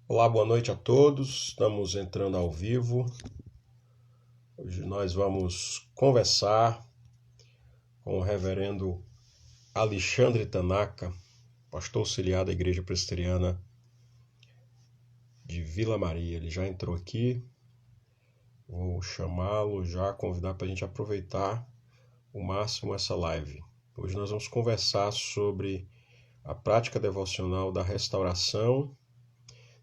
Olá, boa noite a todos. Estamos entrando ao vivo. Hoje nós vamos conversar com o reverendo Alexandre Tanaka, pastor auxiliar da Igreja Presbiteriana de Vila Maria. Ele já entrou aqui. Vou chamá-lo já, convidar para a gente aproveitar o máximo essa live. Hoje nós vamos conversar sobre a prática devocional da restauração.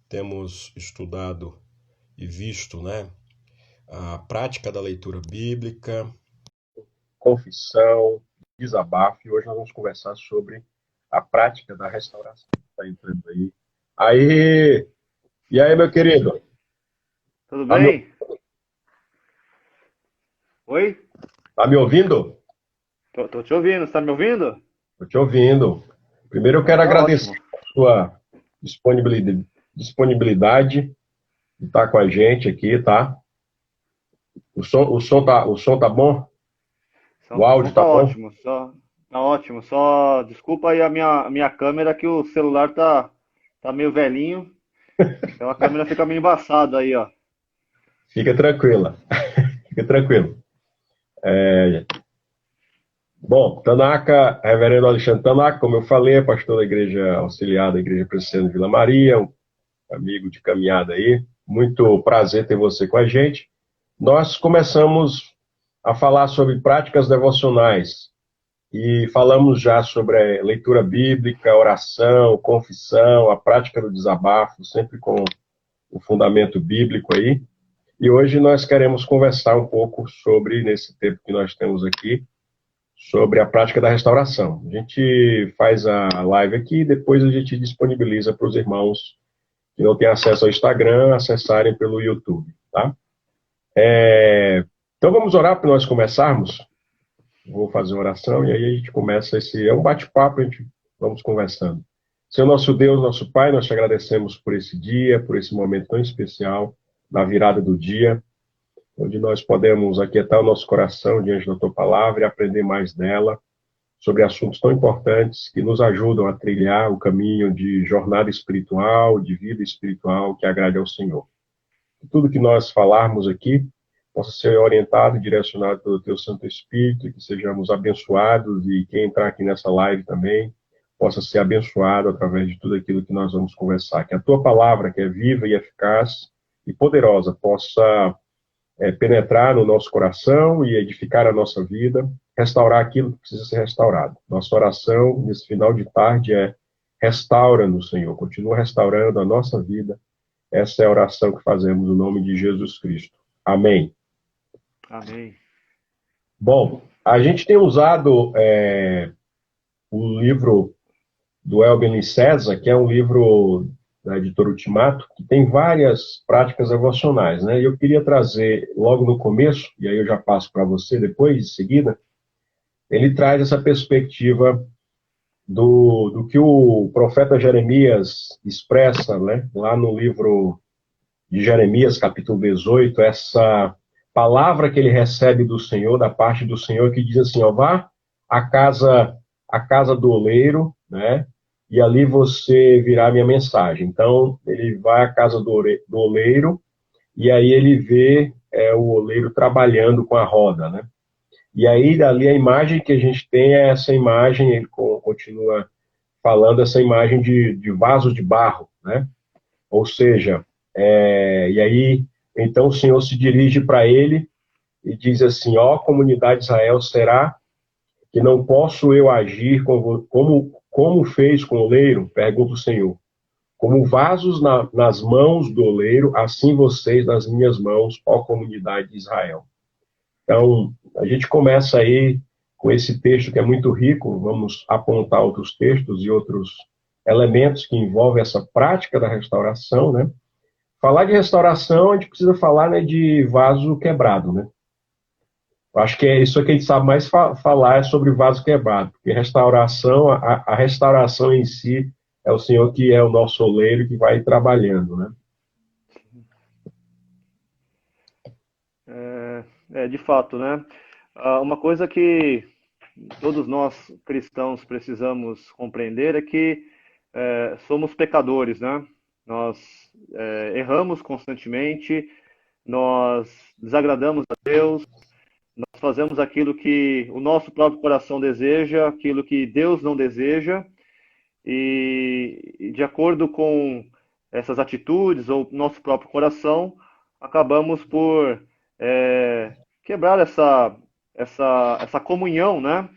Temos estudado e visto, a prática da leitura bíblica, confissão, desabafo, e hoje nós vamos conversar sobre a prática da restauração. Está entrando aí. Aí! E aí, meu querido? Tudo Tá me, bem? Oi? tá me ouvindo? Tô te ouvindo, você tá me ouvindo? Estou te ouvindo. Primeiro eu Então quero tá agradecer ótimo. a sua disponibilidade de estar com a gente aqui, tá? O som tá bom? O O som áudio tá tá bom? ótimo, tá ótimo. Só desculpa aí a minha câmera que o celular tá meio velhinho, então a câmera fica meio embaçada aí, ó. Fica tranquila, fica tranquilo. Bom, Tanaka, reverendo Alexandre Tanaka, como eu falei, é pastor da Igreja Auxiliar da Igreja Presbiteriana de Vila Maria, um amigo de caminhada aí. Muito prazer ter você com a gente. Nós começamos a falar sobre práticas devocionais e falamos já sobre a leitura bíblica, oração, confissão, a prática do desabafo, sempre com o fundamento bíblico aí. E hoje nós queremos conversar um pouco sobre, nesse tempo que nós temos aqui, sobre a prática da restauração. A gente faz a live aqui e depois a gente disponibiliza para os irmãos que não têm acesso ao Instagram acessarem pelo YouTube, tá? Então vamos orar para nós começarmos. Vou fazer oração e aí a gente começa esse. É um bate-papo, a gente vamos conversando. Senhor nosso Deus, nosso Pai, nós te agradecemos por esse dia, por esse momento tão especial, na virada do dia, onde nós podemos aquietar o nosso coração diante da tua palavra e aprender mais dela sobre assuntos tão importantes que nos ajudam a trilhar o caminho de jornada espiritual, de vida espiritual que agrade ao Senhor. Que tudo que nós falarmos aqui possa ser orientado e direcionado pelo Teu Santo Espírito, e que sejamos abençoados e quem entrar aqui nessa live também possa ser abençoado através de tudo aquilo que nós vamos conversar. Que a Tua palavra, que é viva e eficaz e poderosa, possa penetrar no nosso coração e edificar a nossa vida, restaurar aquilo que precisa ser restaurado. Nossa oração nesse final de tarde é: restaura-nos, Senhor, continua restaurando a nossa vida. Essa é a oração que fazemos no nome de Jesus Cristo. Amém. Amém. Bom, a gente tem usado o livro do Elben César, que é um livro da editora Ultimato, que tem várias práticas devocionais, né? E eu queria trazer logo no começo, e aí eu já passo para você depois, em seguida, ele traz essa perspectiva do que o profeta Jeremias expressa, né? Lá no livro de Jeremias, capítulo 18, essa palavra que ele recebe do Senhor, da parte do Senhor, que diz assim, ó, vá à casa do oleiro, né? E ali você virá minha mensagem. Então, ele vai à casa do oleiro, e aí ele vê o oleiro trabalhando com a roda, né? E aí, dali, a imagem que a gente tem é essa imagem, ele continua falando, essa imagem de vaso de barro, né? Ou seja, e aí, então o Senhor se dirige para ele e diz assim: ó, comunidade de Israel, será que não posso eu agir como fez com o oleiro? Pergunta o Senhor. Como vasos nas mãos do oleiro, assim vocês nas minhas mãos, ó comunidade de Israel. Então, a gente começa aí com esse texto que é muito rico, vamos apontar outros textos e outros elementos que envolvem essa prática da restauração, né? Falar de restauração, a gente precisa falar, né, de vaso quebrado, né? Eu acho que é isso que a gente sabe mais falar é sobre vaso quebrado, porque restauração, a restauração em si é o Senhor que é o nosso oleiro que vai trabalhando, né? De fato, né? Uma coisa que todos nós cristãos precisamos compreender é que somos pecadores, né? Nós erramos constantemente, nós desagradamos a Deus, nós fazemos aquilo que o nosso próprio coração deseja, aquilo que Deus não deseja, e de acordo com essas atitudes ou nosso próprio coração, acabamos por quebrar essa comunhão, né,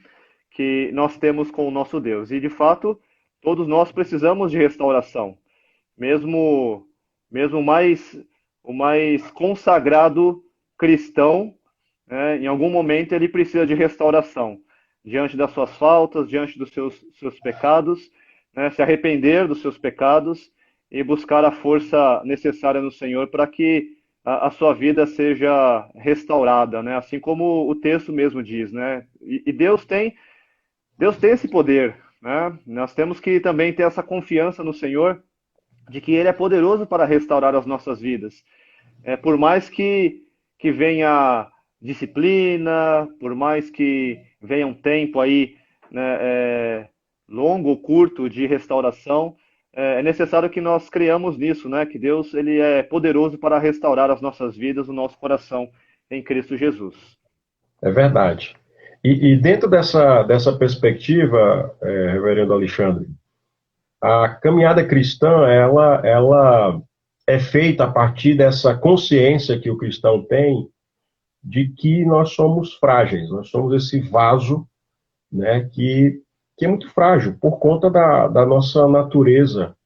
que nós temos com o nosso Deus. E de fato, todos nós precisamos de restauração. Mesmo, mesmo o mais consagrado cristão, né, em algum momento ele precisa de restauração. Diante das suas faltas, diante dos seus pecados, né, se arrepender dos seus pecados e buscar a força necessária no Senhor para que a sua vida seja restaurada, né? Assim como o texto mesmo diz, né? E Deus tem esse poder, né? Nós temos que também ter essa confiança no Senhor de que Ele é poderoso para restaurar as nossas vidas. Por mais que venha disciplina, por mais que venha um tempo aí, né, longo ou curto de restauração, é necessário que nós creiamos nisso, né? Que Deus ele é poderoso para restaurar as nossas vidas, o nosso coração em Cristo Jesus. É verdade. E dentro dessa perspectiva, Reverendo Alexandre, a caminhada cristã, ela é feita a partir dessa consciência que o cristão tem de que nós somos frágeis, nós somos esse vaso, né, que é muito frágil por conta da nossa natureza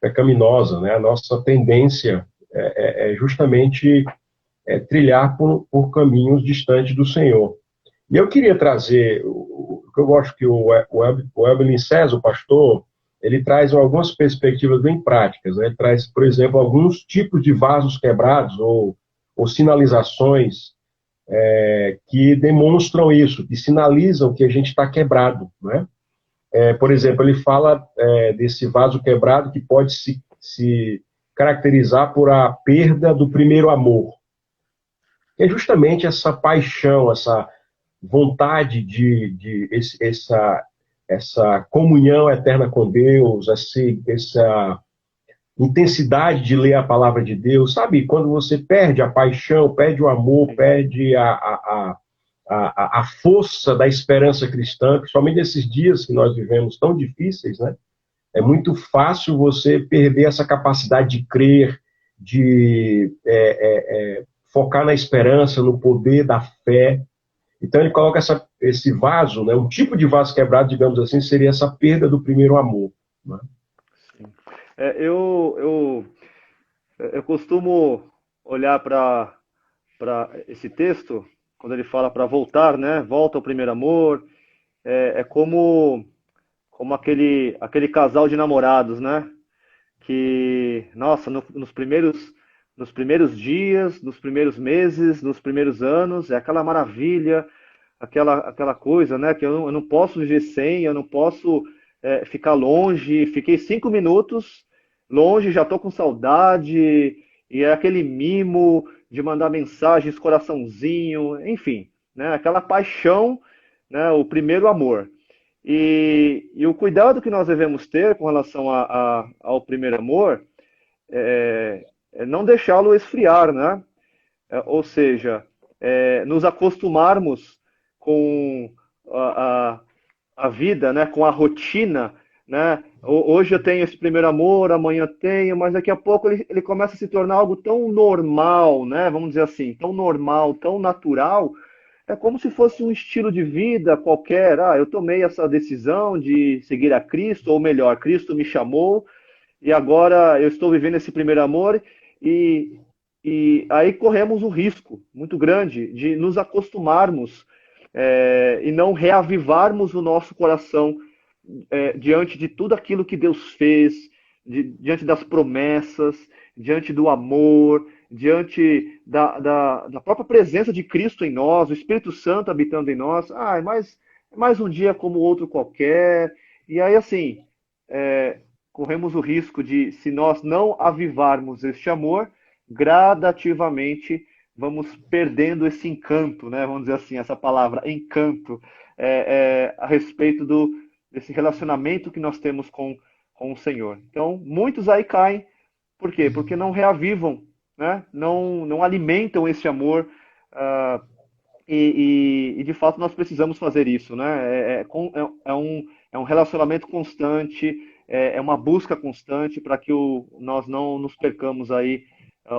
pecaminosa, né, a nossa tendência é justamente trilhar por caminhos distantes do Senhor. E eu queria trazer, o que eu gosto que o Evelyn César, o pastor, ele traz algumas perspectivas bem práticas, né? Ele traz, por exemplo, alguns tipos de vasos quebrados ou sinalizações que demonstram isso, que sinalizam que a gente está quebrado, né? Por exemplo, ele fala desse vaso quebrado que pode se caracterizar por a perda do primeiro amor, que é justamente essa paixão, essa vontade essa comunhão eterna com Deus, essa intensidade de ler a palavra de Deus, sabe? Quando você perde a paixão, perde o amor, perde a força da esperança cristã, principalmente nesses dias que nós vivemos tão difíceis, né? É muito fácil você perder essa capacidade de crer, de focar na esperança, no poder da fé. Então ele coloca esse vaso, né, um tipo de vaso quebrado, digamos assim, seria essa perda do primeiro amor. Né? É, eu costumo olhar para esse texto, quando ele fala para voltar, né? Volta ao primeiro amor. É como aquele casal de namorados, né? Que, nossa, nos primeiros dias, nos primeiros meses, nos primeiros anos, é aquela maravilha, aquela coisa, né? Que eu não posso viver sem, eu não posso ficar longe. Fiquei 5 minutos longe, já tô com saudade, e é aquele mimo de mandar mensagens, coraçãozinho, enfim, né? Aquela paixão, né? O primeiro amor. E o cuidado que nós devemos ter com relação ao primeiro amor é não deixá-lo esfriar, né? Ou seja, nos acostumarmos com a, a vida, né? Com a rotina, né? Hoje eu tenho esse primeiro amor, amanhã tenho, mas daqui a pouco ele começa a se tornar algo tão normal, né? Vamos dizer assim, tão normal, tão natural, é como se fosse um estilo de vida qualquer. Ah, eu tomei essa decisão de seguir a Cristo, ou melhor, Cristo me chamou, e agora eu estou vivendo esse primeiro amor, e, e aí corremos um risco muito grande de nos acostumarmos e não reavivarmos o nosso coração diante de tudo aquilo que Deus fez, diante das promessas, diante do amor, diante da própria presença de Cristo em nós, o Espírito Santo habitando em nós. Ah, é mais um dia como outro qualquer. E aí, assim, corremos o risco de, se nós não avivarmos este amor, gradativamente vamos perdendo esse encanto, né? Vamos dizer assim, essa palavra encanto, a respeito desse relacionamento que nós temos com o Senhor. Então, muitos aí caem Por quê? Porque não reavivam, né? Não alimentam esse amor. ah, e, de fato nós precisamos fazer isso, né? É um relacionamento constante, é uma busca constante para que nós não nos percamos aí,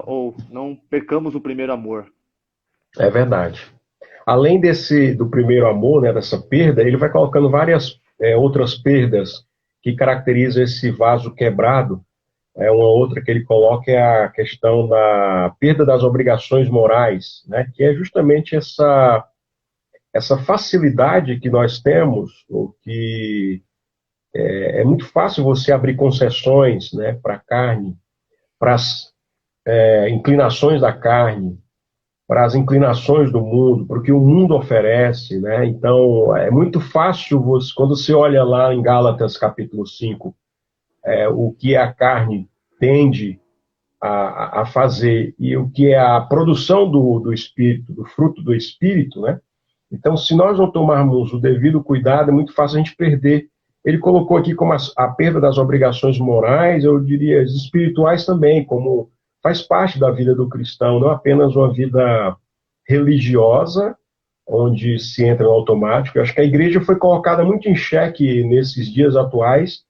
ou não percamos o primeiro amor. É verdade. Além do primeiro amor, né, dessa perda, ele vai colocando várias outras perdas que caracterizam esse vaso quebrado. Uma outra que ele coloca é a questão da perda das obrigações morais, né, que é justamente essa facilidade que nós temos, ou que é muito fácil você abrir concessões, né, para a carne, para as inclinações da carne, para as inclinações do mundo, para o que o mundo oferece, né? Então, é muito fácil, quando você olha lá em Gálatas capítulo 5, o que a carne tende a fazer e o que é a produção do espírito, do fruto do espírito, né? Então, se nós não tomarmos o devido cuidado, é muito fácil a gente perder. Ele colocou aqui como a perda das obrigações morais, eu diria espirituais também, como faz parte da vida do cristão, não apenas uma vida religiosa, onde se entra no automático. Eu acho que a igreja foi colocada muito em xeque nesses dias atuais,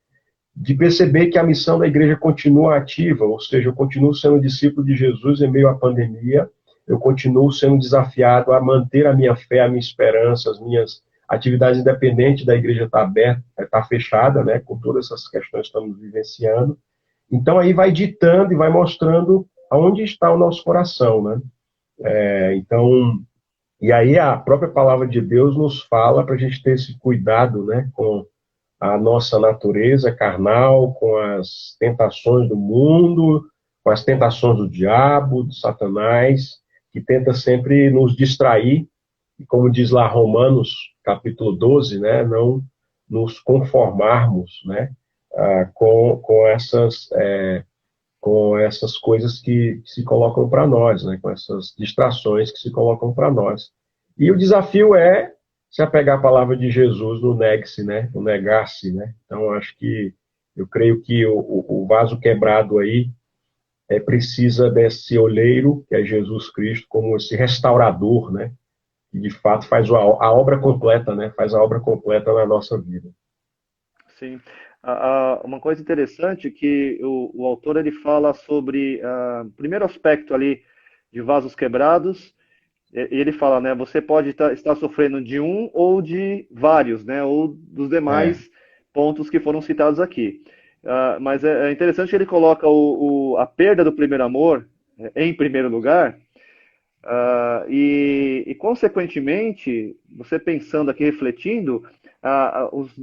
de perceber que a missão da igreja continua ativa, ou seja, eu continuo sendo discípulo de Jesus em meio à pandemia, eu continuo sendo desafiado a manter a minha fé, a minha esperança, as minhas atividades independentes da igreja está aberta, está fechada, né, com todas essas questões que estamos vivenciando. Então aí vai ditando e vai mostrando aonde está o nosso coração, né? Então, e aí a própria palavra de Deus nos fala para a gente ter esse cuidado, né, com a nossa natureza carnal, com as tentações do mundo, com as tentações do diabo, de Satanás, que tenta sempre nos distrair, e como diz lá Romanos, capítulo 12, né, não nos conformarmos, né, com essas coisas que se colocam para nós, né, com essas distrações que se colocam para nós. E o desafio é se apegar à palavra de Jesus no negue-se, né, no negar-se, né. Então, eu creio que o vaso quebrado aí precisa desse olheiro, que é Jesus Cristo, como esse restaurador, né, que de fato faz a obra completa, né, faz a obra completa na nossa vida. Sim. Uma coisa interessante que o autor ele fala sobre o primeiro aspecto ali de vasos quebrados. E ele fala, né? Você pode estar sofrendo de um ou de vários, né? Ou dos É, demais pontos que foram citados aqui. Mas é interessante que ele coloca a perda do primeiro amor em primeiro lugar. Consequentemente, você pensando aqui, refletindo,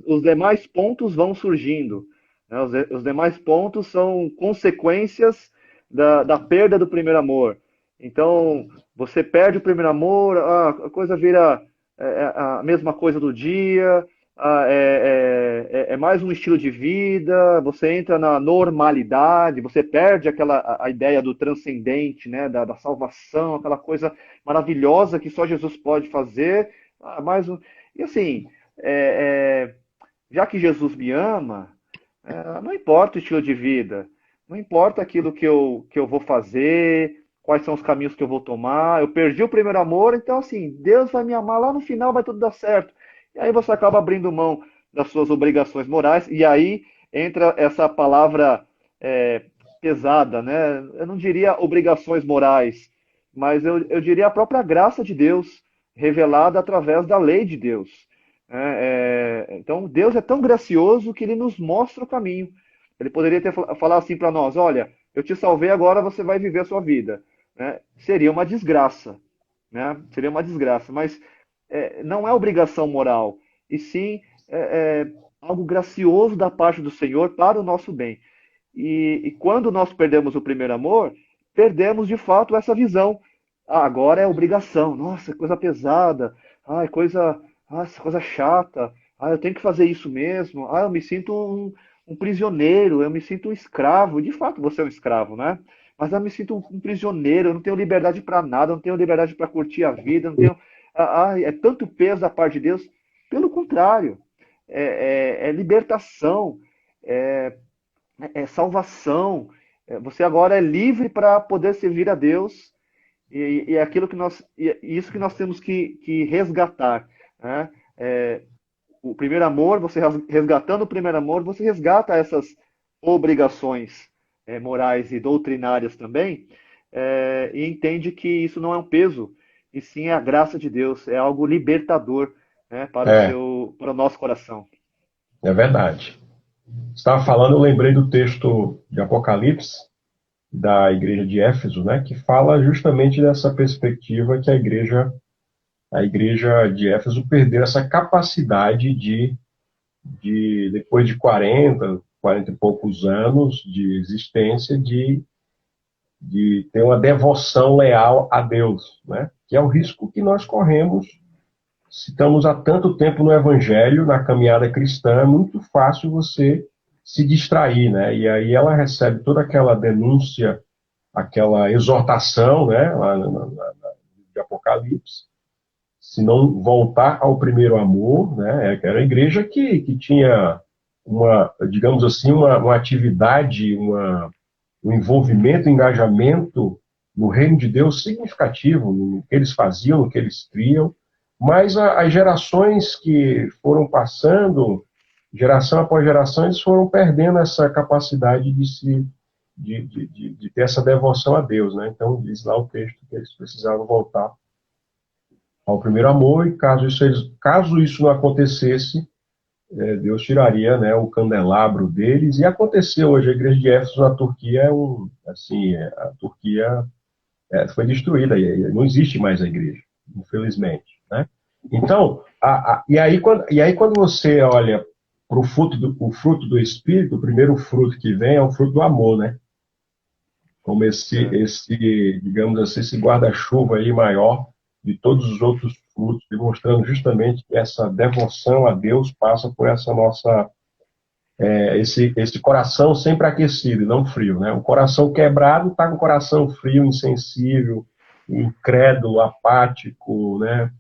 os demais pontos vão surgindo, né? Os demais pontos são consequências da perda do primeiro amor. Então, você perde o primeiro amor, a coisa vira a mesma coisa do dia, é mais um estilo de vida, você entra na normalidade, você perde a ideia do transcendente, né, da salvação, aquela coisa maravilhosa que só Jesus pode fazer. Mais um, e assim, é, é, já que Jesus me ama, não importa o estilo de vida, não importa aquilo que eu vou fazer, quais são os caminhos que eu vou tomar. Eu perdi o primeiro amor, então assim, Deus vai me amar lá no final, vai tudo dar certo. E aí você acaba abrindo mão das suas obrigações morais, e aí entra essa palavra é, pesada, né? Eu não diria obrigações morais, mas eu diria a própria graça de Deus revelada através da lei de Deus. Então, Deus é tão gracioso que ele nos mostra o caminho. Ele poderia ter falar assim para nós: olha, eu te salvei, agora você vai viver a sua vida. Né? Seria uma desgraça, né? Seria uma desgraça, mas não é obrigação moral, e sim algo gracioso da parte do Senhor para o nosso bem. E quando nós perdemos o primeiro amor, perdemos de fato essa visão. Agora é obrigação, nossa, coisa pesada, ai, coisa chata, eu tenho que fazer isso mesmo, eu me sinto um prisioneiro, eu me sinto um escravo. De fato, você é um escravo, né? Mas eu me sinto um prisioneiro, eu não tenho liberdade para nada, eu não tenho liberdade para curtir a vida, eu não tenho. É tanto peso da parte de Deus. Pelo contrário, é libertação, é, é salvação, você agora é livre para poder servir a Deus e é aquilo que isso que nós temos que resgatar, né? O primeiro amor, você resgatando o primeiro amor, você resgata essas obrigações morais e doutrinárias também, e entende que isso não é um peso, e sim é a graça de Deus, é algo libertador, né, É, para o nosso coração. é verdade. Você estava falando, eu lembrei do texto de Apocalipse, da igreja de Éfeso, né, que fala justamente dessa perspectiva que a igreja de Éfeso perdeu essa capacidade depois de 40 e poucos anos de existência, de ter uma devoção leal a Deus, né? Que é o risco que nós corremos se estamos há tanto tempo no Evangelho, na caminhada cristã. É muito fácil você se distrair, né? E aí ela recebe toda aquela denúncia, aquela exortação, né? Lá de Apocalipse, se não voltar ao primeiro amor, né? Era a igreja que tinha uma, digamos assim, uma atividade, um envolvimento, um engajamento no reino de Deus significativo, no que eles faziam, no que eles criam, mas as gerações que foram passando, geração após geração, eles foram perdendo essa capacidade de ter essa devoção a Deus, né? Então diz lá o texto que eles precisavam voltar ao primeiro amor, e caso isso não acontecesse, Deus tiraria, né, o candelabro deles. E aconteceu hoje. A igreja de Éfeso na Turquia assim, a Turquia foi destruída, e não existe mais a igreja, infelizmente, né? Então, e aí quando você olha para o fruto do Espírito, o primeiro fruto que vem é o fruto do amor, né? Como É, digamos assim, esse guarda-chuva aí maior de todos os outros frutos, demonstrando justamente que essa devoção a Deus passa por essa nossa, esse coração sempre aquecido e não frio, né? O coração quebrado está com o coração frio, insensível, incrédulo, apático, né?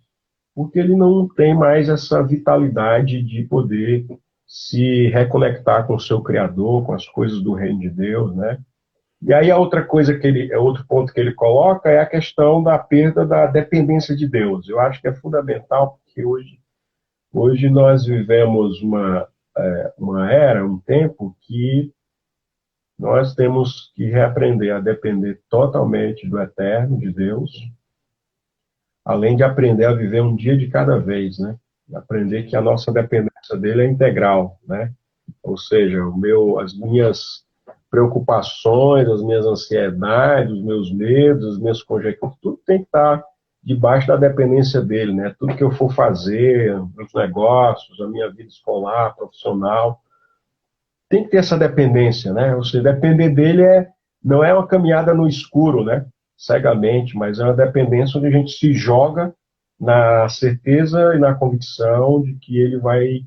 Porque ele não tem mais essa vitalidade de poder se reconectar com o seu Criador, com as coisas do reino de Deus, né? E aí a outra coisa outro ponto que ele coloca é a questão da perda da dependência de Deus. Eu acho que é fundamental, porque hoje nós vivemos uma era, um tempo que nós temos que reaprender a depender totalmente do eterno, de Deus, além de aprender a viver um dia de cada vez, né? Aprender que a nossa dependência dele é integral, né? Ou seja, as minhas preocupações, as minhas ansiedades, os meus medos, as minhas conjecturas, tudo tem que estar debaixo da dependência dele, né? Tudo que eu for fazer, meus negócios, a minha vida escolar, profissional, tem que ter essa dependência, né? Ou seja, depender dele não é uma caminhada no escuro, né? Cegamente, mas é uma dependência onde a gente se joga na certeza e na convicção de que ele vai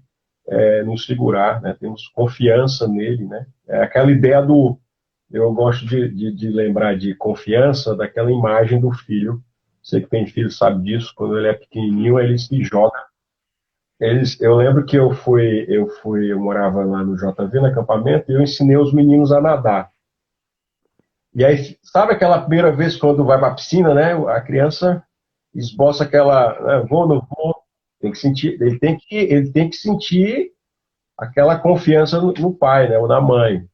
nos segurar, né? Temos confiança nele, né? É aquela ideia eu gosto de lembrar de confiança, daquela imagem do filho. Você que tem filho sabe disso, quando ele é pequenininho, ele se joga. Eu lembro que eu morava lá no JV, no acampamento, e eu ensinei os meninos a nadar. E aí, sabe aquela primeira vez quando vai para a piscina, né? A criança esboça aquela, né, vou, não vou, tem que sentir, ele tem que sentir aquela confiança no pai, né, ou na mãe.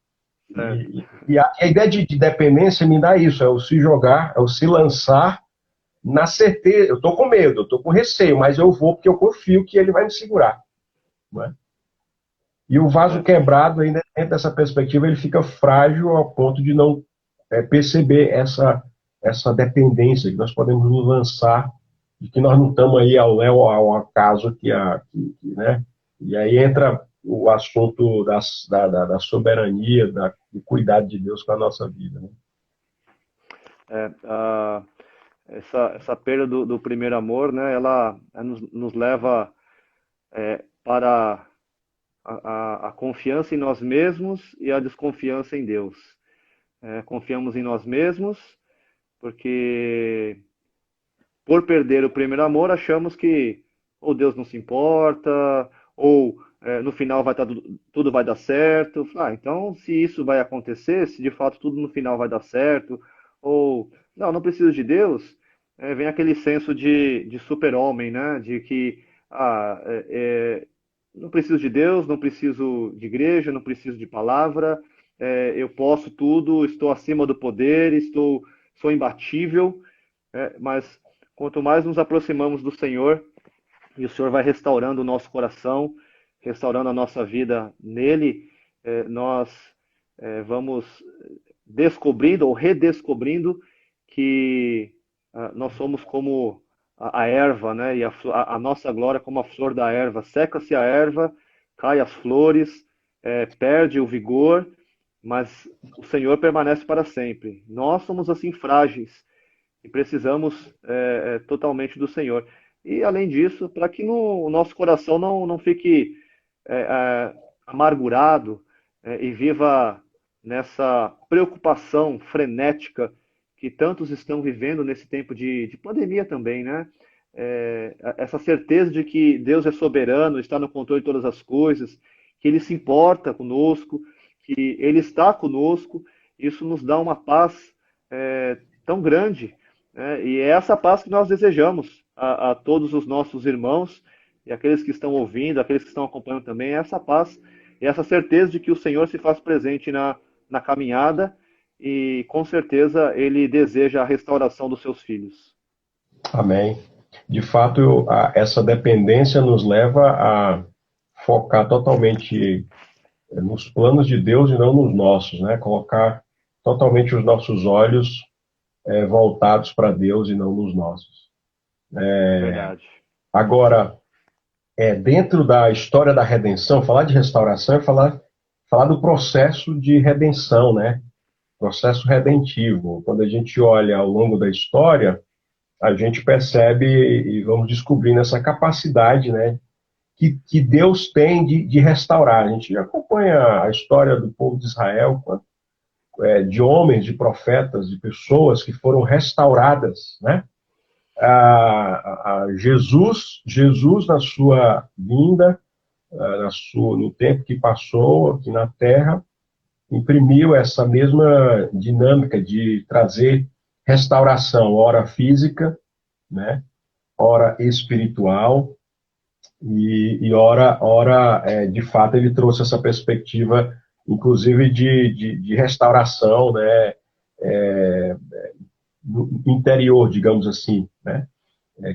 certo. E a ideia de dependência me dá isso, é o se jogar, é o se lançar na certeza. Eu estou com medo, eu estou com receio, mas eu vou porque eu confio que ele vai me segurar. Não é? E o vaso É, quebrado, ainda dentro dessa perspectiva, ele fica frágil ao ponto de não perceber essa dependência, que nós podemos nos lançar, de que nós não estamos aí ao léu ao acaso, né? E aí entra o assunto da soberania, do cuidado de Deus com a nossa vida. Né? é, a, essa perda do primeiro amor, né, ela nos leva para a confiança em nós mesmos e a desconfiança em Deus. Confiamos em nós mesmos porque, por perder o primeiro amor, achamos que ou Deus não se importa, ou no final vai tudo vai dar certo. Então, se isso vai acontecer, se de fato tudo no final vai dar certo, ou não preciso de Deus, vem aquele senso de super-homem, né? De que ah, é, é, não preciso de Deus, não preciso de igreja, não preciso de palavra, eu posso tudo, estou acima do poder, sou imbatível, mas quanto mais nos aproximamos do Senhor, e o Senhor vai restaurando o nosso coração, restaurando a nossa vida nele, nós vamos descobrindo ou redescobrindo que nós somos como a erva, né? E a nossa glória como a flor da erva. Seca-se a erva, cai as flores, perde o vigor, mas o Senhor permanece para sempre. Nós somos assim frágeis e precisamos totalmente do Senhor. E além disso, para que o nosso coração não fique amargurado e viva nessa preocupação frenética que tantos estão vivendo nesse tempo de pandemia também, né? Essa certeza de que Deus é soberano, está no controle de todas as coisas, que Ele se importa conosco, que Ele está conosco, isso nos dá uma paz tão grande, né? E é essa paz que nós desejamos a todos os nossos irmãos e aqueles que estão ouvindo, aqueles que estão acompanhando também, é essa paz e essa certeza de que o Senhor se faz presente na caminhada e com certeza Ele deseja a restauração dos seus filhos. Amém. De fato, essa dependência nos leva a focar totalmente nos planos de Deus e não nos nossos, né? Colocar totalmente os nossos olhos voltados para Deus e não nos nossos. Verdade. Agora, dentro da história da redenção, falar de restauração é falar do processo de redenção, né? Processo redentivo. Quando a gente olha ao longo da história, a gente percebe e vamos descobrindo essa capacidade, né, que Deus tem de restaurar. A gente acompanha a história do povo de Israel, de homens, de profetas, de pessoas que foram restauradas, né? Jesus na sua vinda, no tempo que passou aqui na Terra, imprimiu essa mesma dinâmica de trazer restauração, ora física, né? Ora espiritual, e ora de fato, ele trouxe essa perspectiva, inclusive, de restauração, né? No interior, digamos assim, né?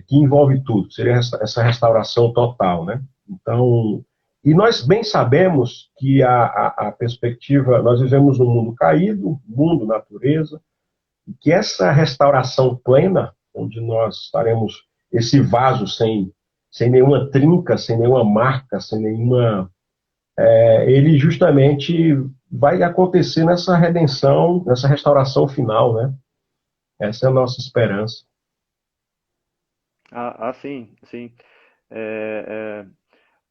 Que envolve tudo, seria essa restauração total, né? Então, e nós bem sabemos que a perspectiva, nós vivemos num mundo caído, mundo, natureza, e que essa restauração plena, onde nós estaremos esse vaso sem nenhuma trinca, sem nenhuma marca, sem nenhuma. Ele justamente vai acontecer nessa redenção, nessa restauração final, né? Essa é a nossa esperança. Sim, sim. É,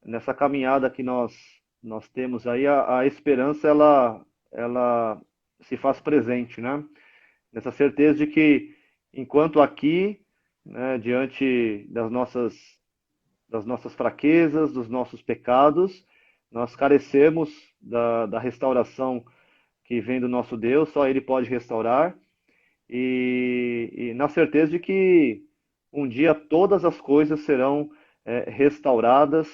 nessa caminhada que nós temos aí, a esperança ela se faz presente, né? Nessa certeza de que enquanto aqui, né, diante das nossas fraquezas, dos nossos pecados, nós carecemos da restauração que vem do nosso Deus, só Ele pode restaurar, e na certeza de que um dia todas as coisas serão restauradas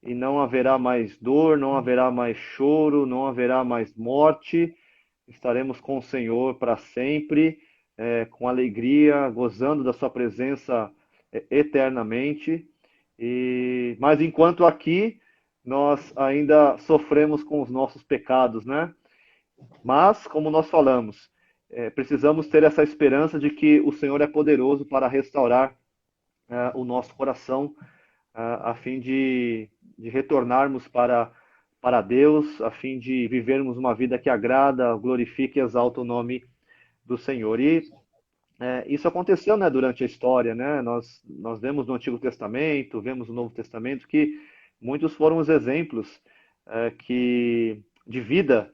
e não haverá mais dor, não haverá mais choro, não haverá mais morte, estaremos com o Senhor para sempre, com alegria, gozando da Sua presença eternamente. Mas enquanto aqui nós ainda sofremos com os nossos pecados, né? Mas, como nós falamos, precisamos ter essa esperança de que o Senhor é poderoso para restaurar o nosso coração, a fim de retornarmos para Deus, a fim de vivermos uma vida que agrada, glorifique e exalta o nome do Senhor. E isso aconteceu, né, durante a história, né? Nós vemos no Antigo Testamento, vemos no Novo Testamento que muitos foram os exemplos de vida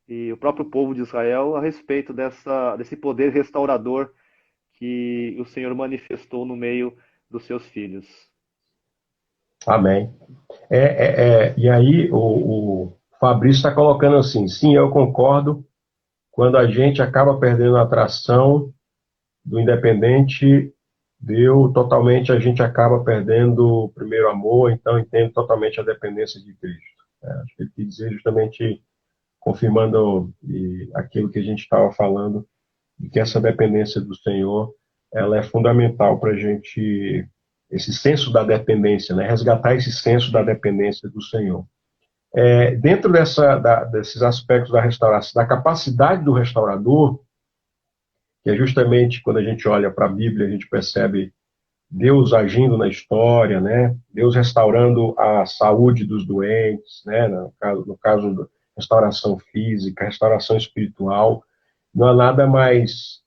e o próprio povo de Israel a respeito desse poder restaurador que o Senhor manifestou no meio dos seus filhos. Amém. E aí o Fabrício está colocando assim, sim, eu concordo, quando a gente acaba perdendo a atração do independente, deu totalmente, a gente acaba perdendo o primeiro amor, então entendo totalmente a dependência de Cristo. Acho que ele quis dizer justamente confirmando aquilo que a gente estava falando, de que essa dependência do Senhor, ela é fundamental para a gente, esse senso da dependência, né? Resgatar esse senso da dependência do Senhor. Dentro desses aspectos da restauração, da capacidade do restaurador, que é justamente quando a gente olha para a Bíblia, a gente percebe Deus agindo na história, né? Deus restaurando a saúde dos doentes, né? No caso da restauração física, restauração espiritual. Não há nada mais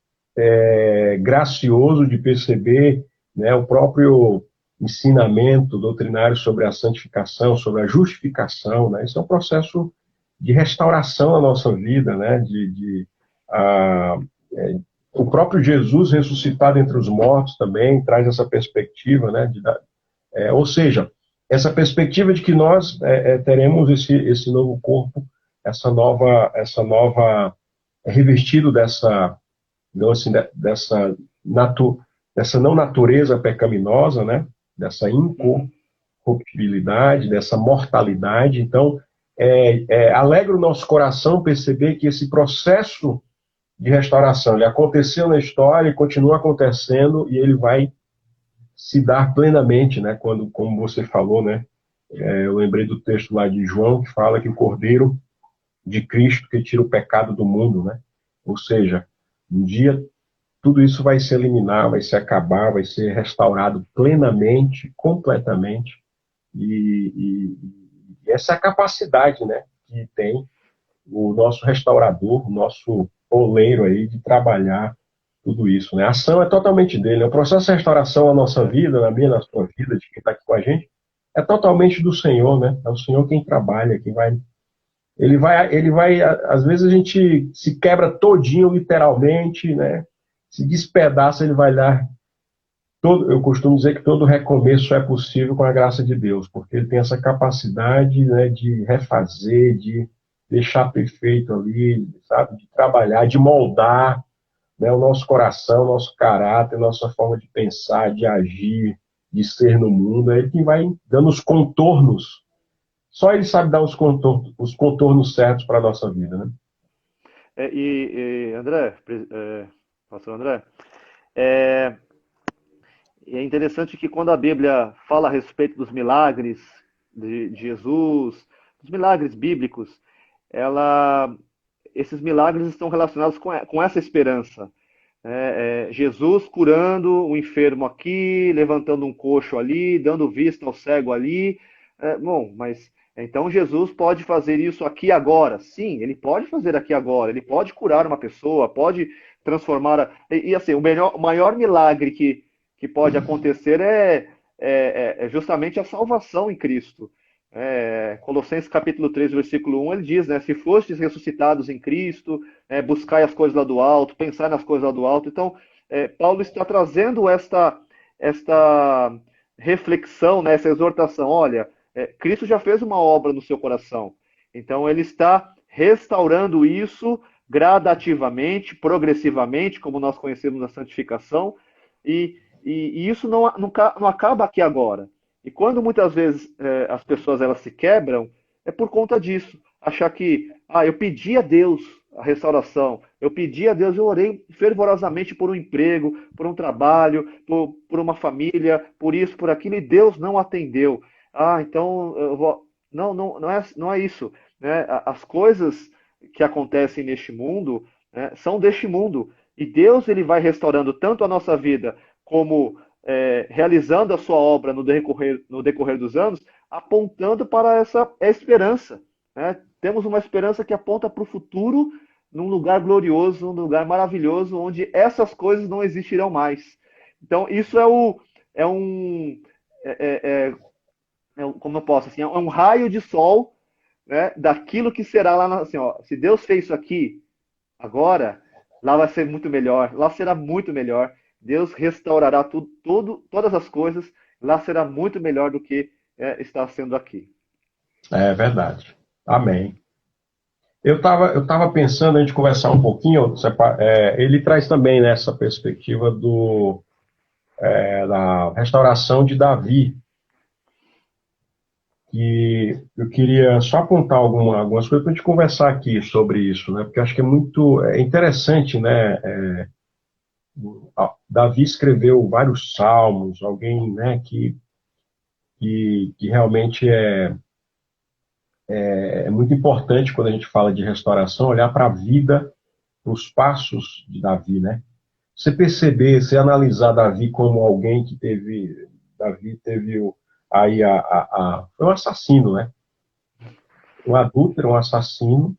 gracioso de perceber, né, o próprio ensinamento doutrinário sobre a santificação, sobre a justificação, né? Isso é um processo de restauração na nossa vida, né? A, o próprio Jesus ressuscitado entre os mortos também traz essa perspectiva, né? Ou seja, essa perspectiva de que nós teremos esse novo corpo, essa nova revestido dessa, então, assim, dessa não natureza pecaminosa, né? Dessa Uhum. incorruptibilidade, dessa mortalidade. Então, alegra o nosso coração perceber que esse processo de restauração. Ele aconteceu na história e continua acontecendo e ele vai se dar plenamente, né? Quando, como você falou, né? Eu lembrei do texto lá de João que fala que o Cordeiro de Cristo que tira o pecado do mundo, né? Ou seja, um dia tudo isso vai se eliminar, vai se acabar, vai ser restaurado plenamente, completamente. E essa é a capacidade, né? Que tem o nosso restaurador, o nosso oleiro aí de trabalhar tudo isso, né? A ação é totalmente dele. O processo de restauração na nossa vida, na minha, na sua vida, de quem está aqui com a gente, é totalmente do Senhor, né? É o Senhor quem trabalha, quem vai. Ele vai. Às vezes a gente se quebra todinho, literalmente, né? Se despedaça, ele vai lá. Eu costumo dizer que todo recomeço é possível com a graça de Deus, porque ele tem essa capacidade, né, de refazer, de deixar perfeito ali, sabe, de trabalhar, de moldar, né, o nosso coração, o nosso caráter, a nossa forma de pensar, de agir, de ser no mundo. É ele que vai dando os contornos. Só ele sabe dar os contornos certos para a nossa vida, né? André, pastor André, é, é interessante que quando a Bíblia fala a respeito dos milagres de Jesus, dos milagres bíblicos, ela, esses milagres estão relacionados com essa esperança. Jesus curando o enfermo aqui, levantando um coxo ali, dando vista ao cego ali. Bom, mas então Jesus pode fazer isso aqui agora? Sim, ele pode fazer aqui agora. Ele pode curar uma pessoa, pode transformar. Assim, o maior milagre que pode acontecer é justamente a salvação em Cristo. Colossenses capítulo 3, versículo 1, ele diz, né? Se fostes ressuscitados em Cristo, buscai as coisas lá do alto, pensai nas coisas lá do alto. Então, Paulo está trazendo esta reflexão, né, essa exortação. Olha, Cristo já fez uma obra no seu coração. Então, ele está restaurando isso gradativamente, progressivamente, como nós conhecemos na santificação, e isso não acaba aqui agora. E quando muitas vezes as pessoas elas se quebram, é por conta disso. Achar que, eu pedi a Deus a restauração, eu pedi a Deus, eu orei fervorosamente por um emprego, por um trabalho, por uma família, por isso, por aquilo, e Deus não atendeu. Então eu vou. Não, não é isso. Né? As coisas que acontecem neste mundo, né, são deste mundo. E Deus ele vai restaurando tanto a nossa vida como realizando a sua obra no decorrer dos anos, apontando para essa esperança. Né? Temos uma esperança que aponta para o futuro, num lugar glorioso, num lugar maravilhoso, onde essas coisas não existirão mais. Então, isso é um. Como eu posso assim, é um raio de sol, né, daquilo que será lá. Assim, ó, se Deus fez isso aqui agora, lá vai ser muito melhor, lá será muito melhor. Deus restaurará todas as coisas, lá será muito melhor do que está sendo aqui. É verdade. Amém. Eu tava pensando a gente conversar um pouquinho, ele traz também nessa perspectiva da restauração de Davi, que eu queria só apontar algumas coisas para a gente conversar aqui sobre isso, né? Porque eu acho que é interessante, né? Davi escreveu vários salmos, alguém, né, que realmente é muito importante quando a gente fala de restauração, olhar para a vida, para os passos de Davi, né? Você perceber, você analisar Davi como alguém que Davi teve aí foi um assassino, né? Um adúltero, um assassino.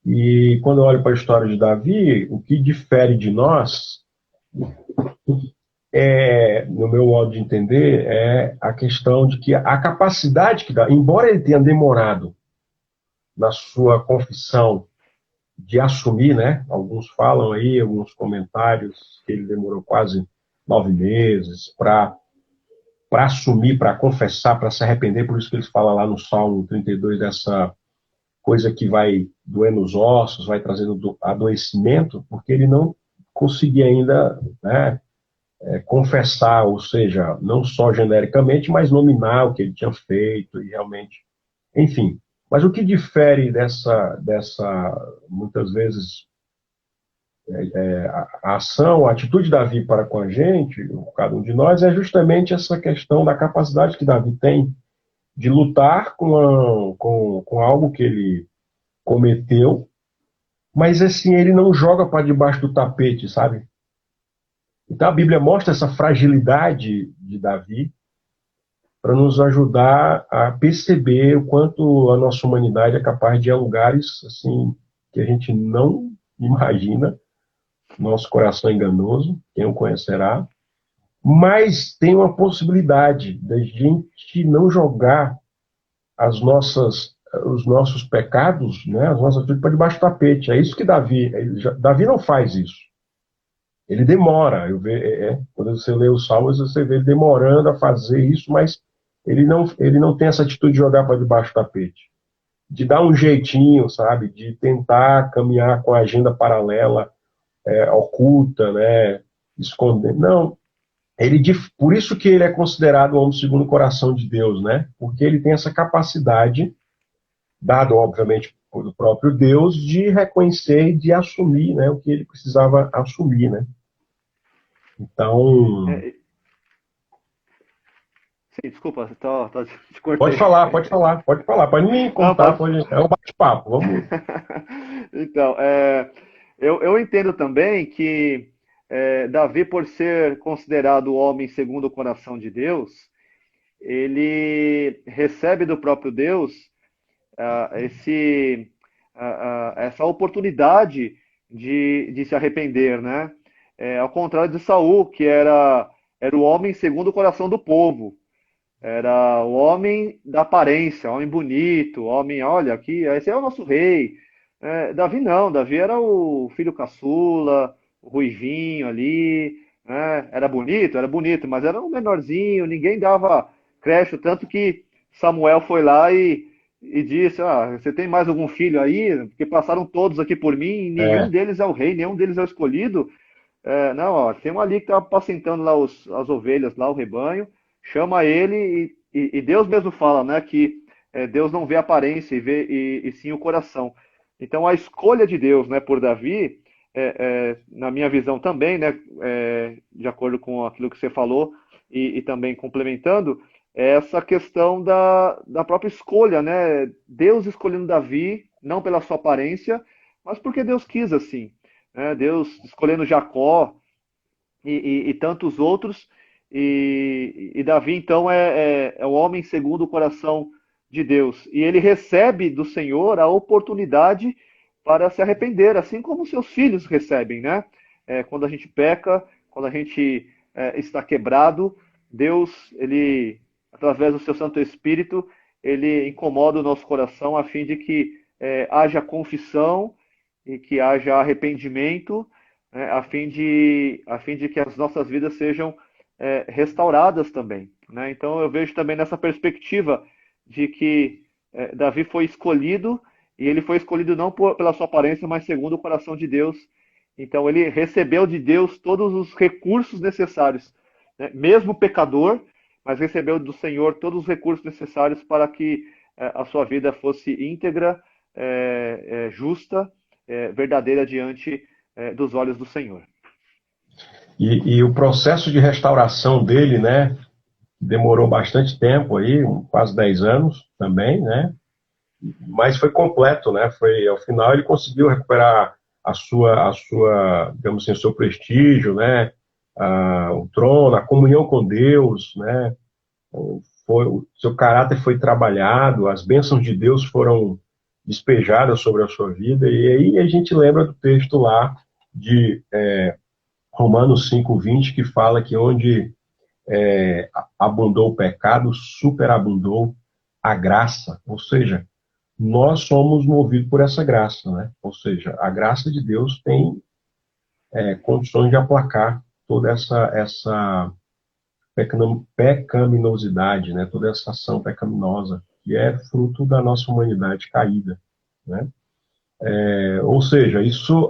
E quando eu olho para a história de Davi, o que difere de nós, no meu modo de entender, é a questão de que a capacidade que dá, embora ele tenha demorado na sua confissão de assumir, né? Alguns falam aí, alguns comentários, que ele demorou quase 9 meses para assumir, para confessar, para se arrepender, por isso que eles falam lá no Salmo 32 dessa coisa que vai doer nos ossos, vai trazendo adoecimento, porque ele não conseguia ainda, né, confessar, ou seja, não só genericamente, mas nominar o que ele tinha feito e realmente, enfim. Mas o que difere muitas vezes, a ação, a atitude de Davi para com a gente, cada um de nós, é justamente essa questão da capacidade que Davi tem de lutar com algo que ele cometeu, mas assim, ele não joga para debaixo do tapete, sabe? Então a Bíblia mostra essa fragilidade de Davi para nos ajudar a perceber o quanto a nossa humanidade é capaz de ir a lugares assim que a gente não imagina, nosso coração é enganoso, quem o conhecerá, mas tem uma possibilidade da gente não jogar as nossas os nossos pecados, né, as nossas atitudes para debaixo do tapete. É isso que Davi não faz isso. Ele demora. Quando você lê os Salmos, você vê ele demorando a fazer isso, mas ele não tem essa atitude de jogar para debaixo do tapete, de dar um jeitinho, sabe, de tentar caminhar com a agenda paralela, oculta, né, esconder. Não, por isso que ele é considerado o homem segundo o coração de Deus, né? Porque ele tem essa capacidade, dado obviamente pelo próprio Deus, de reconhecer e de assumir, né, o que ele precisava assumir, né? Então, É, sim, desculpa, te pode cortei. falar, pode falar, pode falar, pode me Não, contar, é um bate-papo, vamos. Então, eu entendo também que Davi, por ser considerado o homem segundo o coração de Deus, ele recebe do próprio Deus ah, esse, essa oportunidade de se arrepender, né? Ao contrário de Saul, que era o homem segundo o coração do povo. Era o homem da aparência, homem bonito, homem, olha, aqui, esse é o nosso rei. Davi não, Davi era o filho caçula, o ruivinho ali, né? Era bonito, mas era um menorzinho, ninguém dava crédito, tanto que Samuel foi lá e disse, você tem mais algum filho aí? Porque passaram todos aqui por mim, e nenhum É, deles é o rei, nenhum deles é o escolhido. Não, ó, tem um ali que está apacentando lá as ovelhas, lá o rebanho, chama ele e Deus mesmo fala, né, que Deus não vê a aparência e sim o coração. Então a escolha de Deus, né, por Davi, na minha visão também, né, de acordo com aquilo que você falou e também complementando, é essa questão da própria escolha, né, Deus escolhendo Davi, não pela sua aparência, mas porque Deus quis assim, né, Deus escolhendo Jacó e tantos outros. E Davi, então, é o homem segundo o coração de Deus. E ele recebe do Senhor a oportunidade para se arrepender, assim como seus filhos recebem, né? Quando a gente peca, quando a gente está quebrado, Deus, ele, através do seu Santo Espírito, ele incomoda o nosso coração a fim de que haja confissão e que haja arrependimento, né, a fim de que as nossas vidas sejam restauradas também. né? Então eu vejo também nessa perspectiva de que Davi foi escolhido, e ele foi escolhido não pela sua aparência, mas segundo o coração de Deus. Então ele recebeu de Deus todos os recursos necessários, né? Mesmo pecador, mas recebeu do Senhor todos os recursos necessários para que a sua vida fosse íntegra, justa, verdadeira diante dos olhos do Senhor. E o processo de restauração dele, né, demorou bastante tempo aí, quase 10 anos também, né, mas foi completo, né, foi, ao final ele conseguiu recuperar digamos assim, o seu prestígio, né, o trono, a comunhão com Deus, né, o seu caráter foi trabalhado, as bênçãos de Deus foram despejadas sobre a sua vida, e aí a gente lembra do texto lá de Romanos 5:20, que fala que onde abundou o pecado, superabundou a graça, ou seja, nós somos movidos por essa graça, né? Ou seja, a graça de Deus tem condições de aplacar toda essa pecaminosidade, né? Toda essa ação pecaminosa que é fruto da nossa humanidade caída, né? Ou seja, isso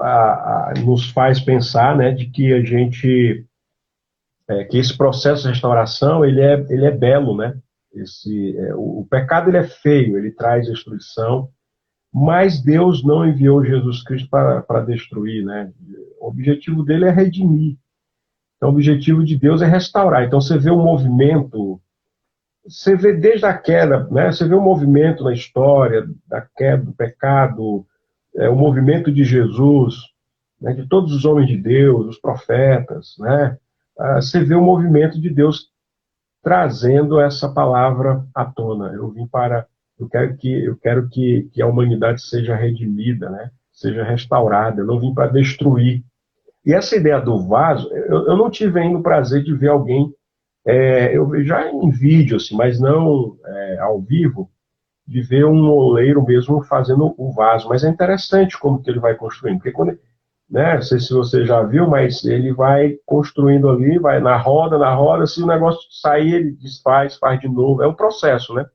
nos faz pensar, né, de que a gente que esse processo de restauração ele é belo, né? O pecado ele é feio, ele traz destruição, mas Deus não enviou Jesus Cristo para destruir, né? O objetivo dele é redimir. Então, o objetivo de Deus é restaurar. Então, você vê o movimento, você vê desde a queda, né? Você vê o movimento na história da queda do pecado, o movimento de Jesus, né? De todos os homens de Deus, os profetas, né? Você vê o movimento de Deus trazendo essa palavra à tona. Eu quero que a humanidade seja redimida, né? Seja restaurada. Eu não vim para destruir. E essa ideia do vaso, eu não tive ainda o prazer de ver alguém, eu já em vídeo, assim, mas não ao vivo, de ver um oleiro mesmo fazendo o vaso. Mas é interessante como que ele vai construindo, porque quando, né, não sei se você já viu, mas ele vai construindo ali, vai na roda, se o negócio sair, ele desfaz, faz de novo. É um processo, né?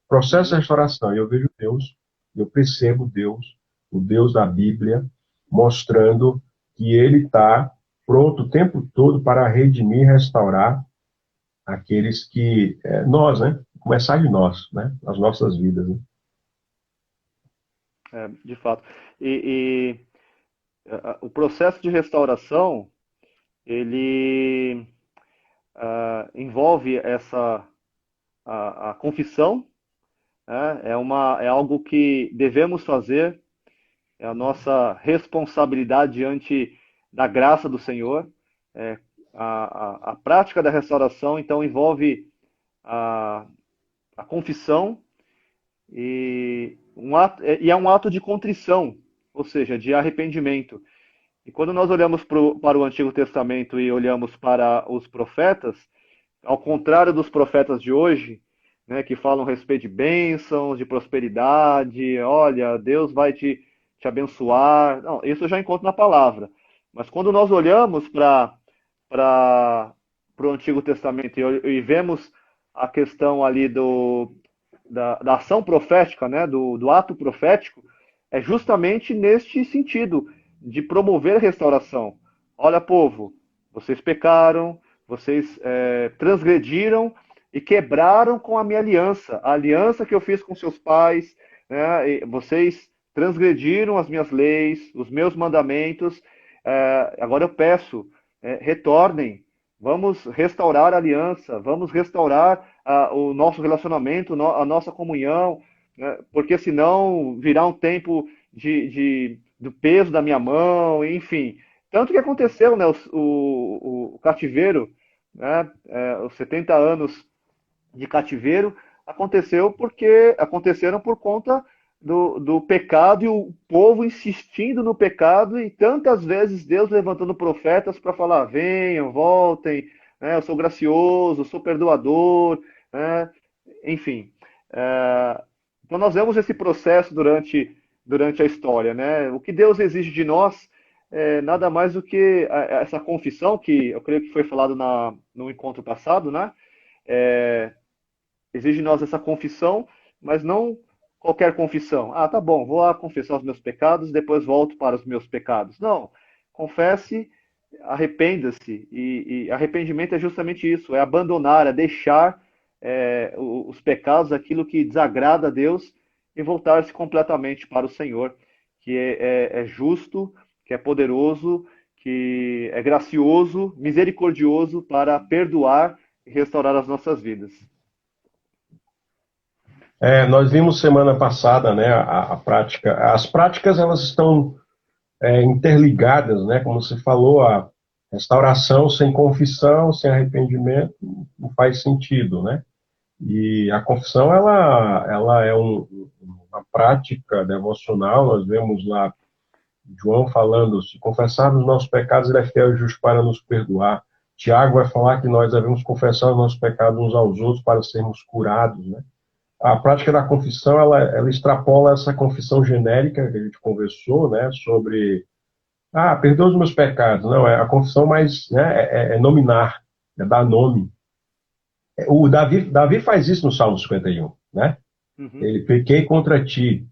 Processo de Uhum. restauração. E eu vejo Deus, eu percebo Deus, o Deus da Bíblia, mostrando que ele está pronto o tempo todo para redimir e restaurar aqueles que, nós, né? Começar de nós, né? As nossas vidas, né? De fato. O processo de restauração, ele envolve a confissão, né? É algo que devemos fazer, é a nossa responsabilidade diante da graça do Senhor. É, a prática da restauração, então, envolve a, a confissão e é um ato de contrição, ou seja, de arrependimento. E quando nós olhamos para o Antigo Testamento e olhamos para os profetas, ao contrário dos profetas de hoje, né, que falam a respeito de bênçãos, de prosperidade, olha, Deus vai te abençoar. Não, isso eu já encontro na palavra. Mas quando nós olhamos para o Antigo Testamento e vemos a questão ali da ação profética, né, do ato profético, é justamente neste sentido, de promover a restauração. Olha, povo, vocês pecaram, vocês transgrediram e quebraram com a minha aliança, a aliança que eu fiz com seus pais, né, vocês transgrediram as minhas leis, os meus mandamentos, agora eu peço, retornem, vamos restaurar a aliança, vamos restaurar o nosso relacionamento, a nossa comunhão, né, porque senão virá um tempo do peso da minha mão, enfim. Tanto que aconteceu, né, o cativeiro, né, os 70 anos de cativeiro, aconteceram por conta do pecado e o povo insistindo no pecado e tantas vezes Deus levantando profetas para falar: venham, voltem, né, eu sou gracioso, sou perdoador, né, enfim. Então nós vemos esse processo durante a história, né? O que Deus exige de nós é nada mais do que essa confissão que eu creio que foi falado no encontro passado, né? exige de nós essa confissão, mas não qualquer confissão. Ah, tá bom, vou lá confessar os meus pecados, depois volto para os meus pecados. Não, confesse, arrependa-se. E arrependimento é justamente isso, é abandonar, é deixar os pecados, aquilo que desagrada a Deus, e voltar-se completamente para o Senhor, que é justo, que é poderoso, que é gracioso, misericordioso para perdoar e restaurar as nossas vidas. Nós vimos semana passada, né, a prática. As práticas elas estão interligadas, né? Como você falou, a restauração sem confissão, sem arrependimento, não faz sentido, né? E a confissão ela é uma prática devocional. Nós vemos lá João falando: se confessarmos os nossos pecados, ele é fiel e justo para nos perdoar. Tiago vai falar que nós devemos confessar os nossos pecados uns aos outros para sermos curados, né? A prática da confissão, ela extrapola essa confissão genérica que a gente conversou, né, sobre, perdoa os meus pecados. Não, é a confissão mais, né, é nominar, é dar nome. O Davi faz isso no Salmo 51, né? Uhum. Ele: pequei contra ti.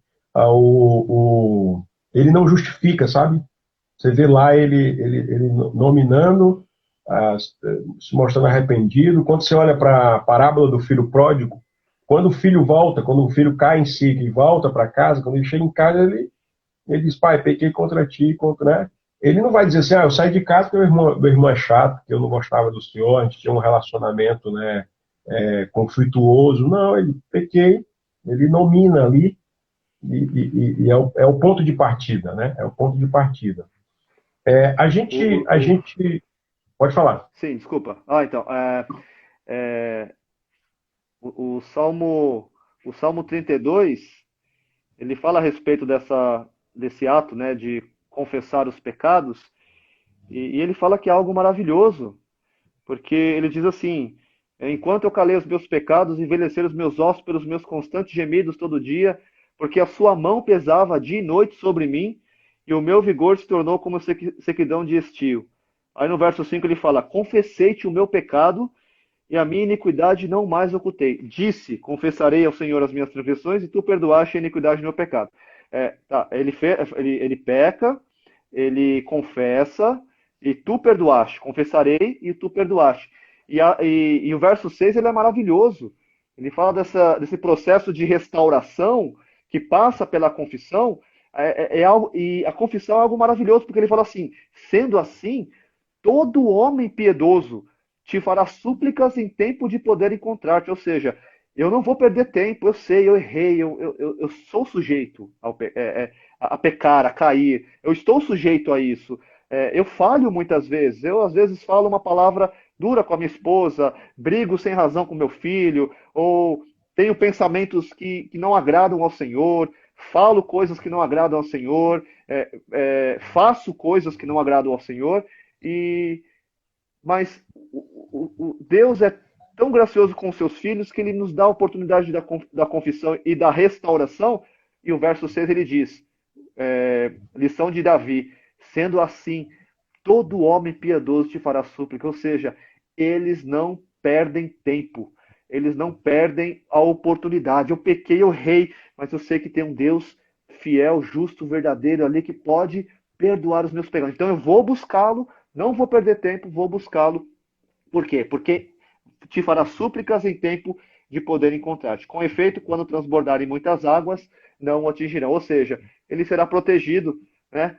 Ele não justifica, sabe? Você vê lá ele nominando, se mostrando arrependido. Quando você olha para a parábola do filho pródigo, quando o filho volta, quando o filho cai em si, que volta para casa, quando ele chega em casa, ele diz: pai, pequei contra ti, né? Ele não vai dizer assim: eu saí de casa porque meu irmão é chato, que eu não gostava do senhor, a gente tinha um relacionamento, né, conflituoso. Não, ele: pequei, ele nomina ali, e é o ponto de partida, né? É o ponto de partida. A gente pode falar. Sim, desculpa. Então, é, o Salmo 32, ele fala a respeito desse ato, né, de confessar os pecados, e ele fala que é algo maravilhoso, porque ele diz assim: enquanto eu calei os meus pecados, envelheceram os meus ossos pelos meus constantes gemidos todo dia, porque a sua mão pesava dia e noite sobre mim, e o meu vigor se tornou como sequidão de estio. Aí no verso 5 ele fala: confessei-te o meu pecado, e a minha iniquidade não mais ocultei. Disse: confessarei ao Senhor as minhas transgressões, e tu perdoaste a iniquidade do meu pecado. Ele peca, ele confessa, e tu perdoaste. Confessarei, e tu perdoaste. E o verso 6 ele é maravilhoso. Ele fala desse processo de restauração que passa pela confissão. E a confissão é algo maravilhoso, porque ele fala assim: sendo assim, todo homem piedoso te fará súplicas em tempo de poder encontrar-te. Ou seja, eu não vou perder tempo, eu sei, eu errei, eu sou sujeito a pecar, a cair, eu estou sujeito a isso. Eu falho muitas vezes, eu às vezes falo uma palavra dura com a minha esposa, brigo sem razão com meu filho, ou tenho pensamentos que não agradam ao Senhor, falo coisas que não agradam ao Senhor, faço coisas que não agradam ao Senhor, mas Deus é tão gracioso com os seus filhos que ele nos dá a oportunidade da confissão e da restauração. E o verso 6 ele diz, lição de Davi: sendo assim, todo homem piedoso te fará súplica. Ou seja, eles não perdem tempo, eles não perdem a oportunidade. Eu pequei, eu errei, mas eu sei que tem um Deus fiel, justo, verdadeiro ali que pode perdoar os meus pecados. Então eu vou buscá-lo, não vou perder tempo, vou buscá-lo. Por quê? Porque te fará súplicas em tempo de poder encontrar-te. Com efeito, quando transbordarem muitas águas, não o atingirão. Ou seja, ele será protegido, né?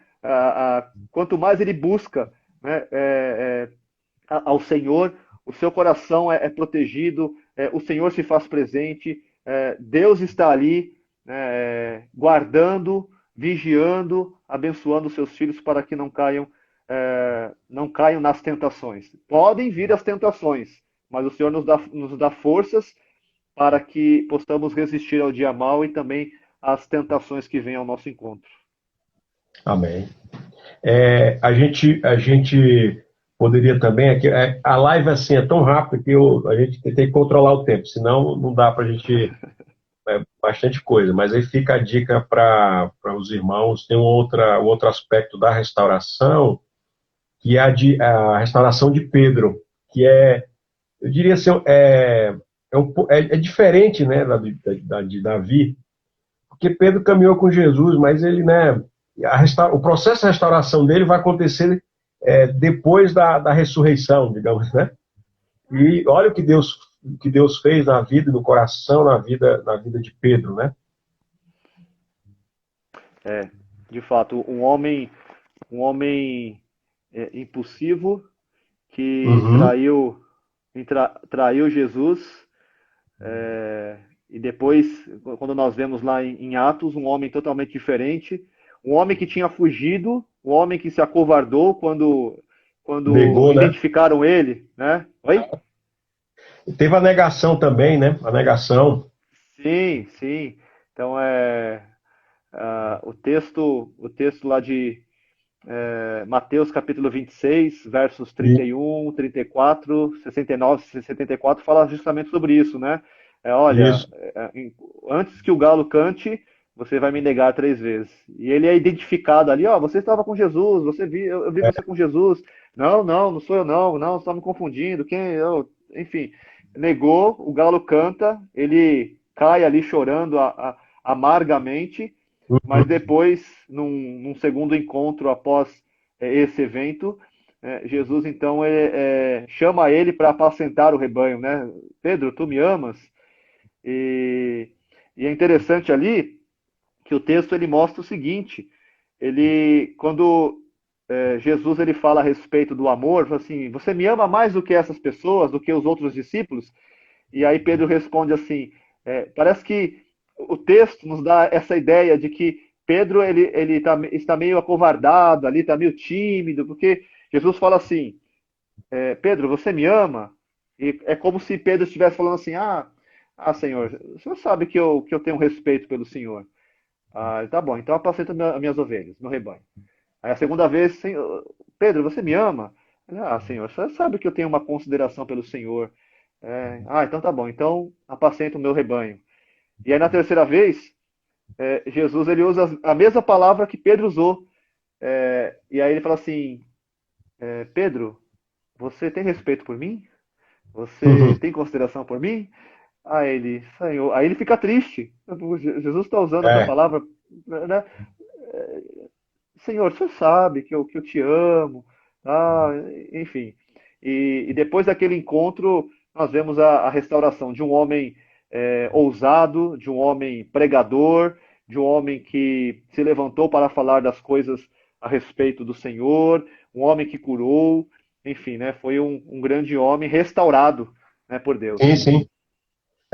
Quanto mais ele busca, né, ao Senhor, o seu coração é protegido, o Senhor se faz presente, Deus está ali, guardando, vigiando, abençoando os seus filhos para que não caiam nas tentações. Podem vir as tentações, mas o Senhor nos dá forças para que possamos resistir ao dia mau e também às tentações que vêm ao nosso encontro. Amém. A gente poderia também, a live assim é tão rápida que a gente tem que controlar o tempo, senão não dá para a gente bastante coisa. Mas aí fica a dica para os irmãos. Tem um outro aspecto da restauração, que é a restauração de Pedro, que é eu diria assim, é diferente, né, de Davi, porque Pedro caminhou com Jesus, mas ele, né, o processo de restauração dele vai acontecer depois da ressurreição, digamos, né? E olha o que Deus fez na vida, no coração, na vida de Pedro, né? É, de fato, um homem impulsivo que Uhum. traiu Jesus. E depois, quando nós vemos lá em Atos, um homem totalmente diferente, um homem que tinha fugido, um homem que se acovardou quando Negou, né? identificaram ele, né? Oi? E teve a negação também, né? A negação. Sim, sim. Então o texto lá de Mateus capítulo 26, versos E, 31, 34, 69, 74, fala justamente sobre isso, né? Olha, isso. antes que o galo cante, você vai me negar 3 vezes. E ele é identificado ali, ó, você estava com Jesus, eu vi É, você com Jesus. Não, não, não sou eu não, não, você está me confundindo. Enfim, negou, o galo canta, ele cai ali chorando amargamente, mas uhum. depois, num segundo encontro após esse evento, Jesus então chama ele para apacentar o rebanho, né? Pedro, tu me amas? E, e é interessante ali que o texto ele mostra o seguinte: quando Jesus ele fala a respeito do amor, fala assim, você me ama mais do que essas pessoas, do que os outros discípulos? E aí Pedro responde assim, parece que o texto nos dá essa ideia de que Pedro está meio acovardado ali, está meio tímido, porque Jesus fala assim, Pedro, você me ama? E é como se Pedro estivesse falando assim, Senhor, o senhor sabe que eu tenho respeito pelo Senhor. Tá bom, então apacenta as minhas ovelhas, meu rebanho. Aí a segunda vez, Senhor, Pedro, você me ama? Senhor, você sabe que eu tenho uma consideração pelo Senhor. Então tá bom, então apacenta o meu rebanho. E aí na terceira vez, Jesus ele usa a mesma palavra que Pedro usou. E aí ele fala assim, Pedro, você tem respeito por mim? Você Uhum. tem consideração por mim? Senhor, aí ele fica triste. Jesus está usando essa É, palavra, né? Senhor, você sabe que eu te amo, tá? Enfim. E depois daquele encontro, nós vemos a restauração de um homem ousado, de um homem pregador, de um homem que se levantou para falar das coisas a respeito do Senhor, um homem que curou, enfim, né? Foi um grande homem restaurado, né, por Deus. sim, sim.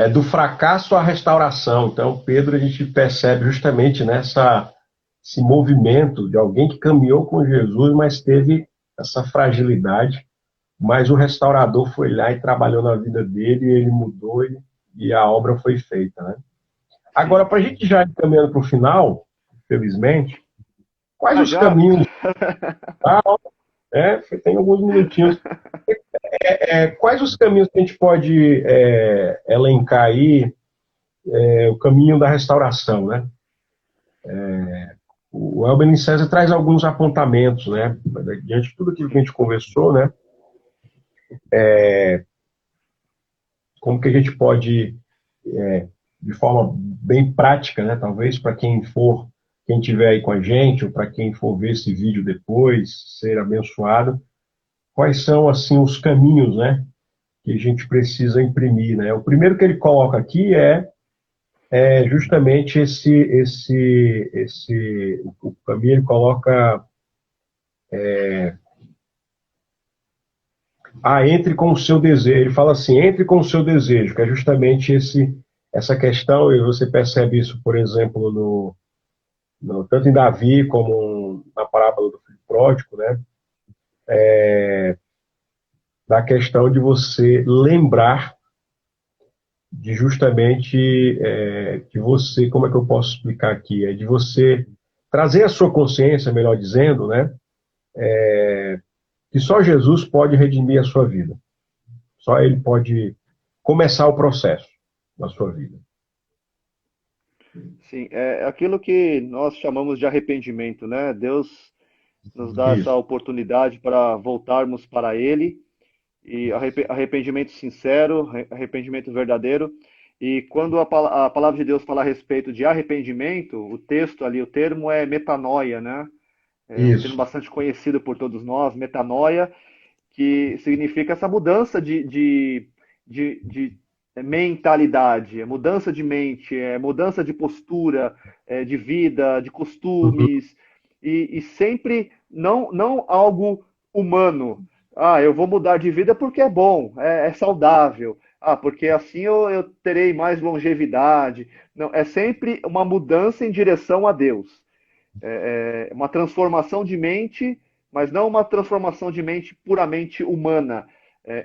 É do fracasso à restauração. Então, Pedro, a gente percebe justamente nessa esse movimento de alguém que caminhou com Jesus, mas teve essa fragilidade. Mas o restaurador foi lá e trabalhou na vida dele, e ele mudou e a obra foi feita, né? Agora, Sim. para a gente já ir caminhando para o final, felizmente, quais os Já? caminhos? Ah, tem alguns minutinhos. Quais os caminhos que a gente pode elencar aí, o caminho da restauração, né? O Elber César traz alguns apontamentos, né? Diante de tudo aquilo que a Sim. gente conversou, né? Como que a gente pode, de forma bem prática, né? Talvez para quem estiver aí com a gente, ou para quem for ver esse vídeo depois, ser abençoado, quais são, assim, os caminhos, né? Que a gente precisa imprimir, né? O primeiro que ele coloca aqui é justamente o caminho ele coloca, entre com o seu desejo. Ele fala assim, entre com o seu desejo, que é justamente essa questão, e você percebe isso, por exemplo, tanto em Davi como na parábola do filho pródigo, né? Da questão de você lembrar de justamente que você, como é que eu posso explicar aqui? É de você trazer a sua consciência, melhor dizendo, né? Que só Jesus pode redimir a sua vida. Só Ele pode começar o processo na sua vida. Sim, é aquilo que nós chamamos de arrependimento, né? Deus nos dá essa Isso. oportunidade para voltarmos para Ele e arrependimento sincero, arrependimento verdadeiro. E quando a palavra de Deus fala a respeito de arrependimento, o texto ali, o termo é metanoia, né? É um termo Isso. bastante conhecido por todos nós, metanoia, que significa essa mudança de mentalidade, é mudança de mente, é mudança de postura, de vida, de Uhum. costumes, e sempre não algo humano. Ah, eu vou mudar de vida porque é bom, é saudável. Ah, porque assim eu terei mais longevidade. Não, é sempre uma mudança em direção a Deus. Uma transformação de mente, mas não uma transformação de mente puramente humana.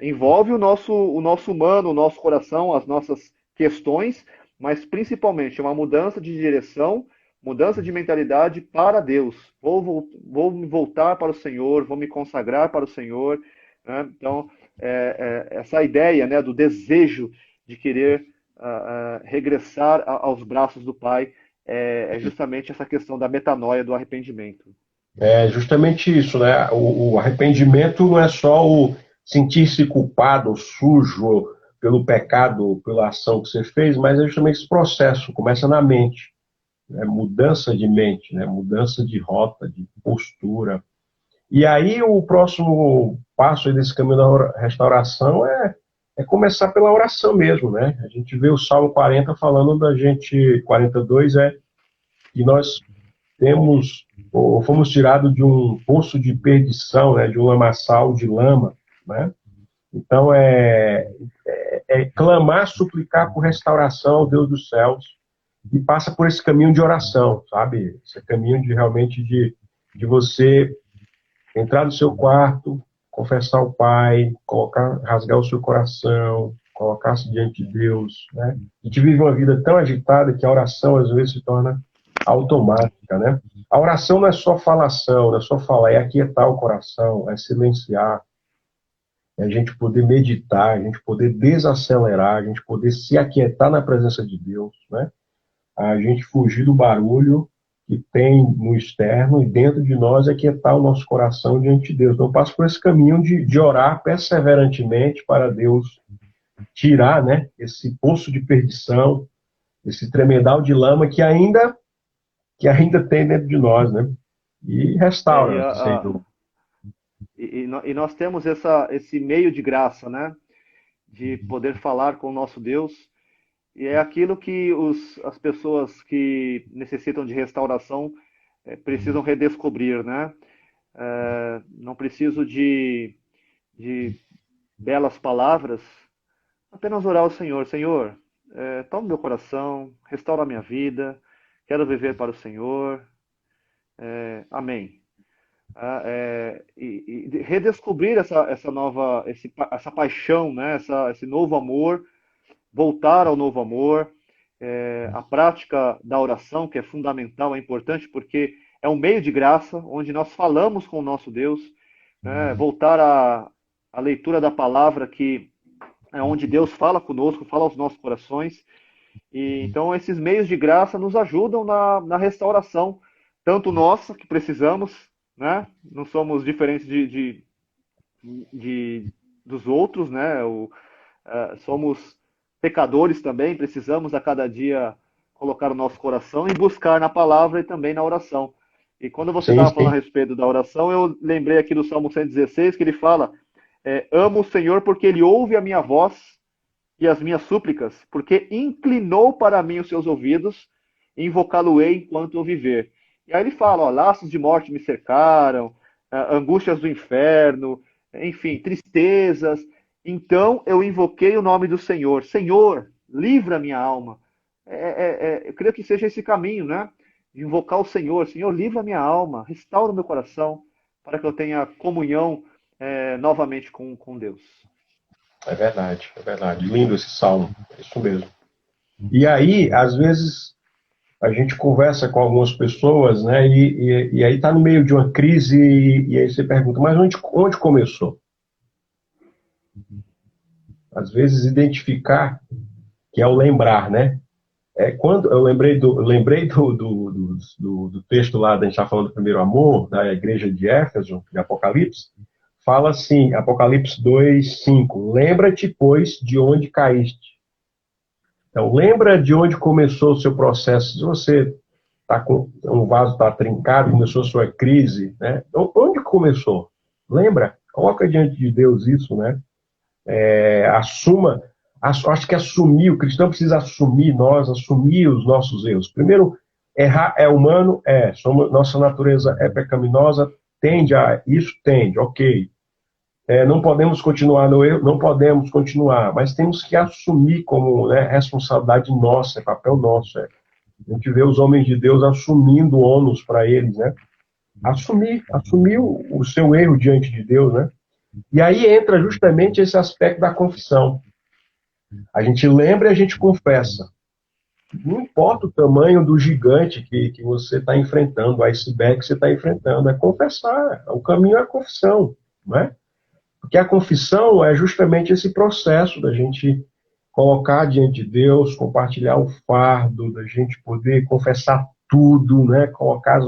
Envolve o nosso humano, o nosso coração, as nossas questões, mas principalmente uma mudança de direção, mudança de mentalidade para Deus. Vou me voltar para o Senhor, vou me consagrar para o Senhor. Né? Então, essa ideia, né, do desejo de querer regressar aos braços do Pai é justamente essa questão da metanoia, do arrependimento. É justamente isso, né? O arrependimento não é só o sentir-se culpado ou sujo pelo pecado, pela ação que você fez, mas é justamente esse processo, começa na mente, né? Mudança de mente, né? Mudança de rota, de postura. E aí o próximo passo aí desse caminho da restauração é começar pela oração mesmo, né? A gente vê o Salmo 40 falando da gente, 42 que nós temos ou fomos tirados de um poço de perdição, né, de um lamaçal de lama, né? Então é clamar, suplicar por restauração ao Deus dos céus e passa por esse caminho de oração, sabe? Esse caminho de realmente de você entrar no seu quarto, confessar ao Pai, colocar, rasgar o seu coração, colocar-se diante de Deus, né? A gente vive uma vida tão agitada que a oração às vezes se torna automática, né? A oração não é só falação, não é só falar, é aquietar o coração, é silenciar, é a gente poder meditar, a gente poder desacelerar, a gente poder se aquietar na presença de Deus, né? A gente fugir do barulho que tem no externo e dentro de nós é quietar o nosso coração diante de Deus. Então, eu passo por esse caminho de orar perseverantemente para Deus tirar, né, esse poço de perdição, esse tremedal de lama que ainda tem dentro de nós, né? E É, e, restaura, a, sem a, dúvida. e nós temos esse meio de graça, né? De poder falar com o nosso Deus. E é aquilo que as pessoas que necessitam de restauração precisam redescobrir, né? Não preciso de belas palavras, apenas orar ao Senhor. Senhor, toma meu coração, restaura a minha vida, quero viver para o Senhor. Amém. E redescobrir essa paixão, né? Esse novo amor, voltar ao novo amor, a prática da oração, que é fundamental, é importante, porque é um meio de graça, onde nós falamos com o nosso Deus, né? Voltar à leitura da palavra, que é onde Deus fala conosco, fala aos nossos corações. E então esses meios de graça nos ajudam na restauração, tanto nossa, que precisamos, né? Não somos diferentes dos outros, né? Somos pecadores também, precisamos a cada dia colocar o nosso coração e buscar na palavra e também na oração. E quando você Sim, estava falando sim. a respeito da oração, eu lembrei aqui do Salmo 116, que ele fala: amo o Senhor porque ele ouve a minha voz e as minhas súplicas, porque inclinou para mim os seus ouvidos, e invocá-lo-ei enquanto eu viver. E aí ele fala, ó, laços de morte me cercaram, angústias do inferno, enfim, tristezas. Então eu invoquei o nome do Senhor. Senhor, livra minha alma. Eu creio que seja esse caminho, né? De invocar o Senhor. Senhor, livra minha alma, restaura o meu coração, para que eu tenha comunhão novamente com Deus. É verdade, é verdade. Lindo esse salmo, é isso mesmo. E aí, às vezes, a gente conversa com algumas pessoas, né? E aí está no meio de uma crise e aí você pergunta, mas onde começou? Às vezes identificar, que é o lembrar, né? Quando eu lembrei do texto lá, da gente está falando do primeiro amor, da igreja de Éfeso, de Apocalipse, fala assim, Apocalipse 2:5, lembra-te, pois, de onde caíste. Então, lembra de onde começou o seu processo. Se você tá com um vaso está trincado, começou a sua crise, né? Então, onde começou? Lembra? Coloca diante de Deus isso, né? Assuma, acho que assumir, o cristão precisa assumir assumir os nossos erros. Primeiro, errar é humano, nossa natureza é pecaminosa, tende, ok. Não podemos continuar no erro, não podemos continuar, mas temos que assumir como, né, responsabilidade nossa, é papel nosso. A gente vê os homens de Deus assumindo ônus para eles, né? Assumir o seu erro diante de Deus, né? E aí entra justamente esse aspecto da confissão. A gente lembra e a gente confessa. Não importa o tamanho do gigante que você está enfrentando, o iceberg que você está enfrentando, é confessar. O caminho é a confissão, não é? Porque a confissão é justamente esse processo da gente colocar diante de Deus, compartilhar o fardo, da gente poder confessar tudo, né? Colocar as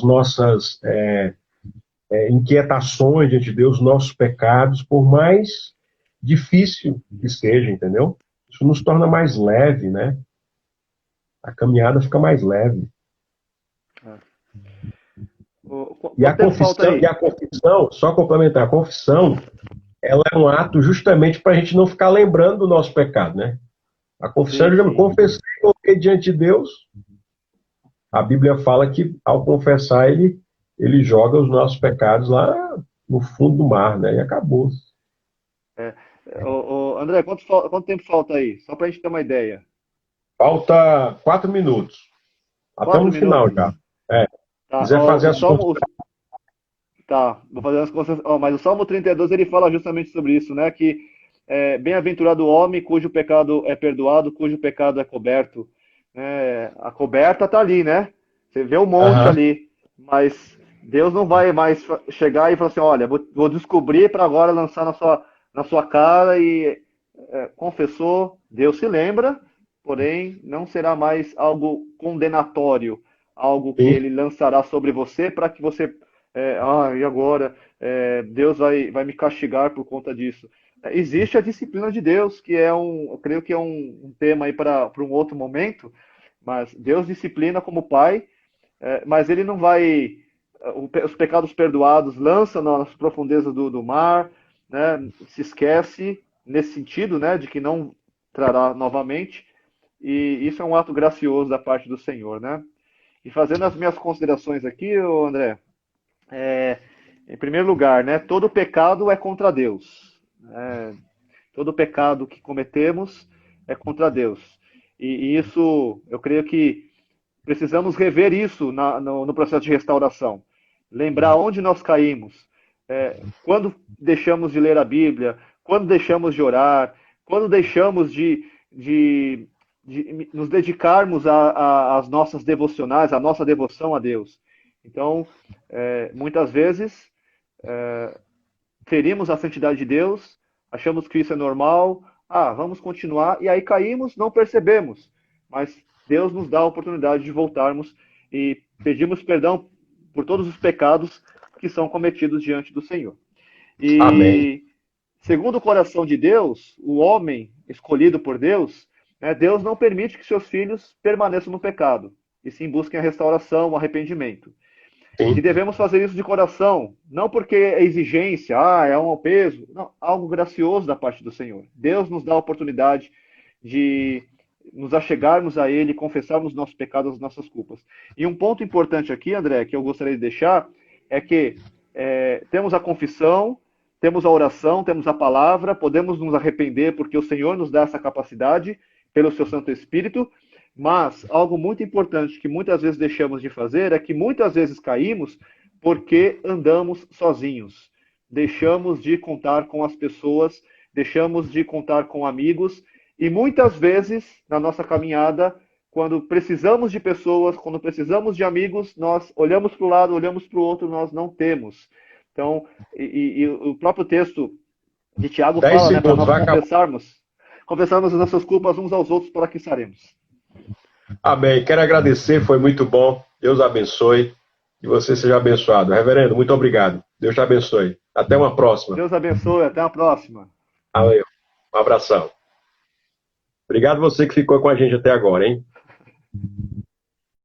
nossas inquietações diante de Deus, nossos pecados, por mais difícil que seja, entendeu? Isso nos torna mais leve, né? A caminhada fica mais leve. E a confissão, só complementar, a confissão, ela é um ato justamente para a gente não ficar lembrando do nosso pecado, né? A confissão, eu confessei, coloquei diante de Deus. A Bíblia fala que, ao confessar, ele joga os nossos pecados lá no fundo do mar, né? E acabou. André, quanto tempo falta aí? Só para a gente ter uma ideia. Falta 4 minutos. Estamos no final já. Tá, quiser fazer as contas. Tá, vou fazer as contas. Mas o Salmo 32 ele fala justamente sobre isso, né? Que bem-aventurado o homem cujo pecado é perdoado, cujo pecado é coberto. A coberta está ali, né? Você vê o monte ali, mas Deus não vai mais chegar e falar assim, olha, vou descobrir para agora lançar na sua cara e confessou, Deus se lembra, porém não será mais algo condenatório, algo que ele lançará sobre você para que você, e agora? Deus vai me castigar por conta disso. Existe a disciplina de Deus, que eu creio que é um tema aí para um outro momento, mas Deus disciplina como pai, mas ele não vai, os pecados perdoados lança nas profundezas do mar, né, se esquece nesse sentido, né, de que não trará novamente, e isso é um ato gracioso da parte do Senhor, né? E fazendo as minhas considerações aqui, André, em primeiro lugar, né, todo pecado é contra Deus. Todo pecado que cometemos é contra Deus. E isso, eu creio que precisamos rever isso no processo de restauração. Lembrar onde nós caímos. Quando deixamos de ler a Bíblia, quando deixamos de orar, quando deixamos de nos dedicarmos às nossas devocionais, à nossa devoção a Deus. Então, muitas vezes, ferimos a santidade de Deus, achamos que isso é normal, vamos continuar, e aí caímos, não percebemos. Mas Deus nos dá a oportunidade de voltarmos e pedimos perdão por todos os pecados que são cometidos diante do Senhor. E, amém. Segundo o coração de Deus, o homem escolhido por Deus, Deus não permite que seus filhos permaneçam no pecado, e sim busquem a restauração, o arrependimento. Sim. E devemos fazer isso de coração, não porque é exigência, é um peso, não, algo gracioso da parte do Senhor. Deus nos dá a oportunidade de nos achegarmos a Ele, confessarmos nossos pecados, as nossas culpas. E um ponto importante aqui, André, que eu gostaria de deixar, é que temos a confissão, temos a oração, temos a palavra, podemos nos arrepender porque o Senhor nos dá essa capacidade pelo seu Santo Espírito, mas algo muito importante que muitas vezes deixamos de fazer é que muitas vezes caímos porque andamos sozinhos. Deixamos de contar com as pessoas, deixamos de contar com amigos, e muitas vezes, na nossa caminhada, quando precisamos de pessoas, quando precisamos de amigos, nós olhamos para o lado, olhamos para o outro, nós não temos. Então, e o próprio texto de Tiago fala, né, para nós confessarmos as nossas culpas uns aos outros, para que saremos. Amém. Quero agradecer, foi muito bom. Deus abençoe. Que você seja abençoado. Reverendo, muito obrigado. Deus te abençoe. Até uma próxima. Deus abençoe, até a próxima. Valeu. Um abração. Obrigado você que ficou com a gente até agora, hein?